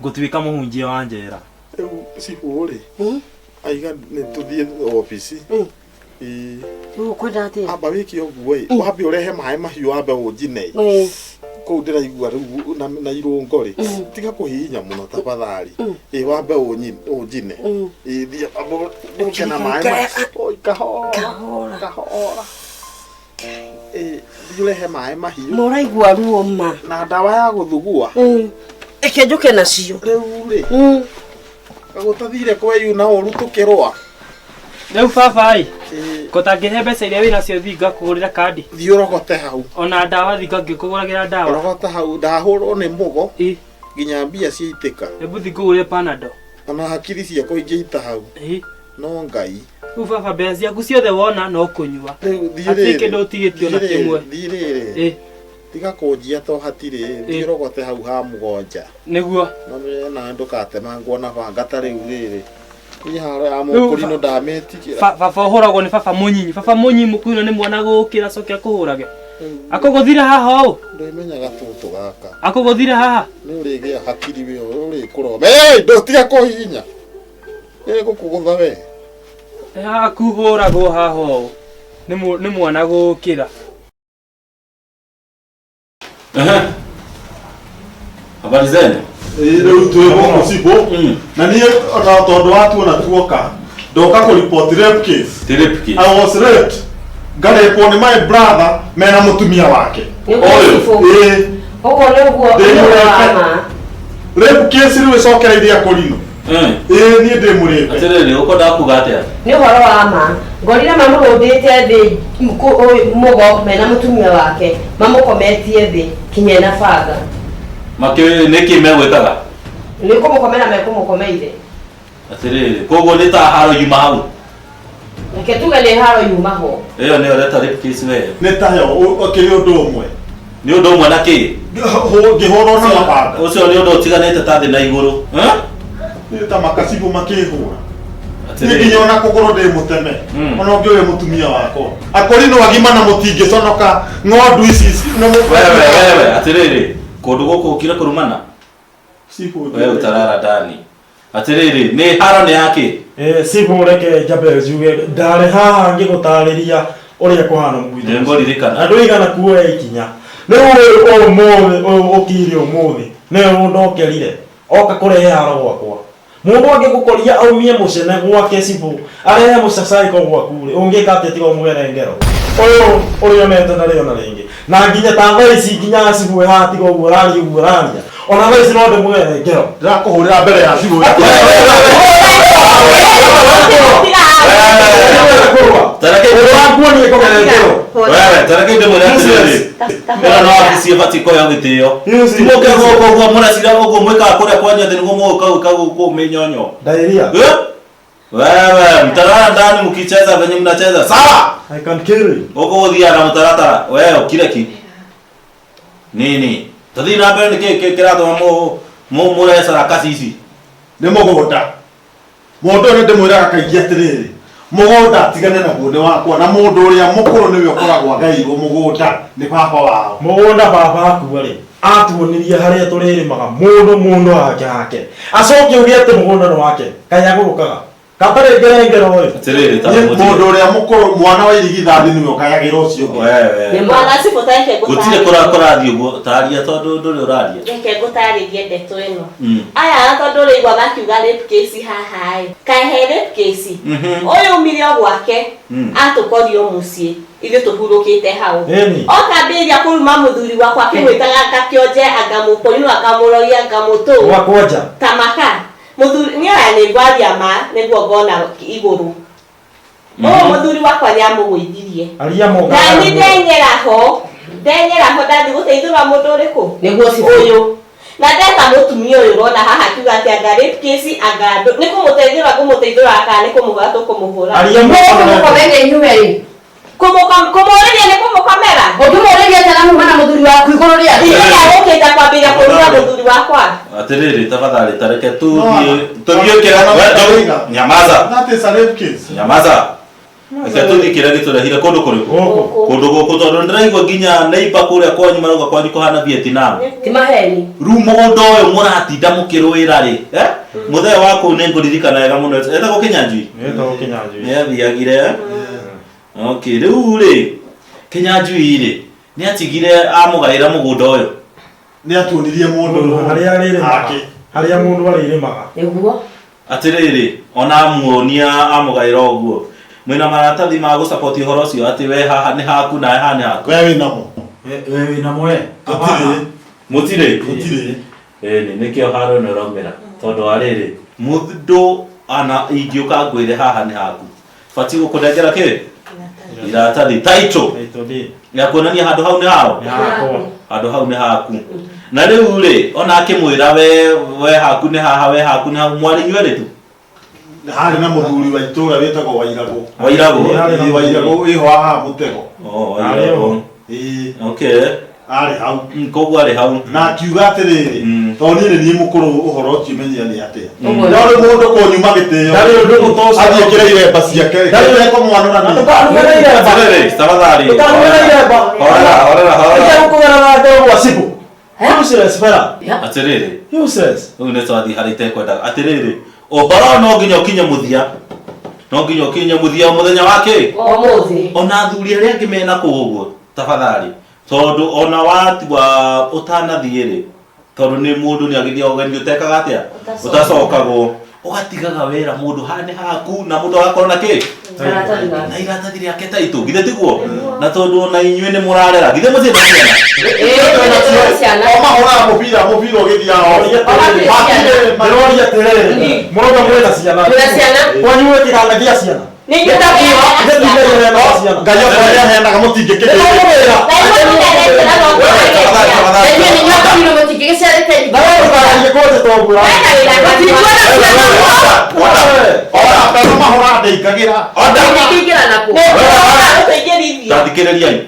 ngutwika muhunjia wa njera sihuri aiga ni tuthie office kwenda atia aba wiki oguo wabe urehe maĩ mahiũ wabe ũnjine kũu ndĩraigua rĩu na irũngo rĩ tiga kũhihinya mũno tafadhali wabe ũnjine thia ũke na maĩ kahora urehe maĩ mahiũ mũraigua ruo ma na ndawa ya gũthugua eke njuke nacio rĩu rĩ gũtathire kweyu na ũru tũkĩrũa rĩu baba kũtangĩhe mbeca iria wĩna cio thiĩ ngakũgũrĩra kandi thiĩ ũrogote hau ona ndawa thiĩ ngakũgũragĩra ndawa ũrogote hau ndahũrwo nĩ mũgo nginya mbia ciaitĩka rĩu thiĩ ngũgũrĩre panado ona hakiri ciakwa ingĩita hau no Ngai rĩu baba mbeca ciaku ciothe wona no kũnyua hatirĩ kĩndũ ũtigĩtio na kĩmwe thiĩ rĩrĩ tiga kũnjia to hatirĩ thiĩ ũrogote hau ha mũgonja nĩguo na ndũkatemangwo na banga ta rĩu rĩrĩ iharo ya mũkũrino ndametikĩra baba ũhũragwo nĩ baba mũnyinyi mũkuino nĩ mwana gũkĩra cokia kũhũrage akũgũthire haha ũũ ndĩmenyaga tũtũ gaka akũgũthire haha nĩ ũrĩgĩa hakiri we ũrĩkũroma ndũtiga kũhihinya gũkũgũtha we akũhũragwo haha ũũ nĩ mwana gũkĩra habari zenu rĩu twĩ gũkũ cibo na niĩ ona tondũ watuona tuoka ndoka kũripoti rape case I was raped ngarepwo nĩ my brother mena mũtumia wake ũguo nĩguo rape case rĩu ĩcokereirie akũrino niĩ ndĩmũrĩte atĩrĩrĩ ũkwendaga kuga atĩa nĩ ũhoro wa ma ngorire mamũrũndĩte thĩ mũgo mena mũtumia wake mamũkometie thĩ kinya na banga nĩkĩ megwĩkaga nĩ kũmũkomera mekũmũkomeire atĩrĩrĩ koguo nĩ ta haro yuma hau reke tuge nĩ haro yuma ho ĩyo nĩyo reta rape case we nĩ tayo kĩrĩ ũndũ ũmwe nĩ ũndũ ũmwe na kĩ ngĩhũrwo na mabanga ũcio nĩ ũndũ ũtiganĩte ta thĩ na igũrũ nĩ ta makacibũ makĩhũra nginya ona kũgũrũ ndĩmũteme ona ũngĩoya mũtumia wakwa akũrino agima na mũtingĩconoka ng'ondu ici wewe atĩrĩrĩ kũndũ gũkũ ũkire kũrumana wewe ũtarara ndani atĩrĩrĩ nĩ haro nĩ yake sibu reke njabe njuge ndarĩ haha ngĩgũtarĩria ũrĩa kũhana mũithĩ ngũririkana andũ igana kuoya ikinya rĩu ũmũthĩ ũkire ũmũthĩ nĩwe ndokerire oka kũrehe haro gwakwa mũndũ angĩgũkoria aumie mũcene gwake sibu arehe mũcacaiko gwaku rĩ ũngĩka atĩa tiga ũmwere ngero ũyũ ũrĩonete na rĩo na rĩngĩ na nginya ta thaa ici nginya sibu haha tiga ũguo ũraria ona thaa ici no ndĩmwere ngero ndĩrakũhũrĩra mbere ya sibu tareke ndĩmwĩre atĩrĩrĩ ĩno no wabici ĩbatiĩ kuoya gĩtĩo timoke gũkũ ũguo mũracira ũguo mwĩkaga kũrĩa kwanyu atĩ nĩguo mũgũka gwĩka gũkũ mĩnyonyo wewe mtarara ndani mkicheza venye mnacheza sawa I can kill you huko udhia na mtaratara wewe ukire ki nini tadi na mbere nĩ kĩratũma mũrece rakasi ici nĩ mũgũnda mũndũ ũyũ ndĩmwĩraga kaingĩ atĩrĩrĩ mũgũnda tigane naguo nĩ wakwa na mũndũ ũrĩa mũkũrũ nĩwe ũkoragwo agaĩirwo mũgũnda nĩ baba wao mũgũnda baba akuo rĩ atuonirie harĩa tũrĩrĩmaga mũndũ hake acoke uge atĩ mũgũnda nĩ wake kanya gũrũkaga katarĩ ngero atĩrĩrĩ ta mũndũ ũrĩa mũkũrũ mwana wa irigithathi nĩwe ũkayagĩra ũcio wewe mwana cibotake gũtirĩ kũrathi ũguo taria tondũ ndũrĩ ũraria reke ngũtarĩrie ndeto ĩno aya tondũ rĩigua makiuga rape case haha kahe rape case ũyũ umire gwake atũkorio mũciĩ ithuĩ tũhurũkĩte hau okambĩrĩria kũruma mũthuri wakwa akĩmwĩtaga ngakĩonje angamũkũrino akamũroria ngamũtũ wakwanja tamaka mũthuri nĩoya nĩ ngwaria ma nĩguo ngona igũrũ mũthuri wakwa nĩamũgũithirie na nĩ ndenyera ho ndathi gũteithũra mũndũ ũrĩkũ nĩguo ũyũ na ndeta mũtumia ũyũ ũrona haha akiuga atĩ anga rape case anga nĩ kũmũteithũra kana nĩ kũmũhũra tũkũmũhũra mũkomere inyuĩ kũmũrĩria nĩ kũmũkomera ũngĩmũrĩria atĩa na muma na mũthuri waku igũrũ rĩake gũkĩte kwambĩrĩria kũrura mũthuri wakwa atĩrĩrĩ tafadhali tareke tũthiĩ nyamaza that is a rape case nyamaza Aka tuthikira giturehire kundu kuriku. Kundu guku tondu ndiraigua nginya neighbor kuria kwanyu marauga kwanyu kuhana Vietnam. Ti maheni. Ru mugondo uyu muratinda mukirwira ri. Muthee wako ni nguririkana wega muno. Etagwo Kinyanjui. Etagwo Kinyanjui. Ni athiagire. Okay, riu ri Kinyanjui ri ni atigire amugaira mugunda uyu. Ni atunirie mundu haria mundu aririmaga. Niguo. Atiriri ona muonia amugaira uguo. Mwina maratathi ma gu support uhoro ucio ati we haha ni haku na haha ni haku. We namo. We namo e. Mutire. Ni nikio haro no romera. Tondu ariri mundu ana ingiuka ngwire haha ni haku. Fati gukunengera ki? Iratathi title. Ya kuonania handu hau ni hao. Handu hau ni haku. Na riu ri ona akimwira we haku ni haha we haku ni hau mwari nywere tu. Hari na muthuri wa itura wetagwo Wairagu. Wairagu iho haha mutego. Wairagu. Okay. Ari hau. Koguo ari hau. Na akiuga atiriri toni ni mukuru uhoro ucio menyia ni atia. Ndari mundu kunyuma gitio. Ndari undu gutoca. Athiekire iremba ciake. Ndari eko mwanura ni. Tukanumira iremba. Tafadhali. Tukanumira iremba. Hora. Ija kugera na ndio wasibu. Useless fera. Atiriri. Useless. Uyu ni twathi harite kwenda. Atiriri. Ohoro no nginya ukinye muthia. No nginya ukinye muthia muthenya wake. Omuthi. Ona thuri aria angi mena kuguo. Tafadhali. Tondu ona watwa utanathiiri. Tondu ni mundu ni agithia ugeni utekaga atia. Utacokagwo. Ugatigaga wera mundu hane haku na mundu agakorwo na ki. Na iratathi riake taitu githe tiguo. Na tondu ona inyue ni murarera githe muthie na ciana. Mahora mupira ugithia o. Maroria tirere. Muroga mwena ciana. Kwanyu we kiranga gia ciana. Ni gitakiwa. Ngayo kwa hena kama mutingike.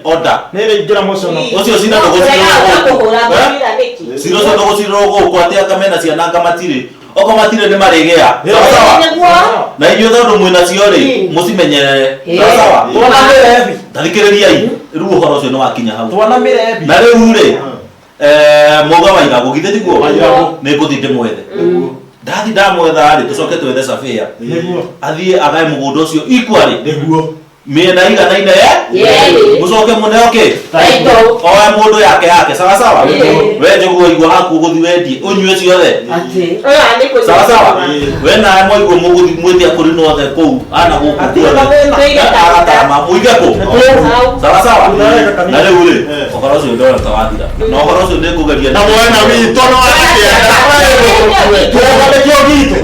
Oda. Nere ingira mucono. Ucio cina ndogocirwo atia kamena ciana ngamatire. Oko matire ni marigea. Na inyuĩ tondu mwina cio ri mucimenyerere. Sawa. Tuona mirebi. Thikiririai. Riu uhoro ucio ni wakinya hau. Tuona mirebi. Na riu ri muga Wairagu githe tiguo. Ni nguthi ndimwethe. Ndathi ndamwetha ri tucoke twethe Safia. Athie agae mugunda ucio equally. Niguo. Miena iganaine mucoke muneoke oe mundu yake sawa we njoguo igua haku guthi wendi unyue ciothe sawa we nae mwaigua muguthi mwitia kuri nothe kuu ana guku agatama muige ku sawa na riu ri uhoro ucio ndona ta wathira na uhoro ucio ni ngugeria na mwena witũ no ati tuoga gitu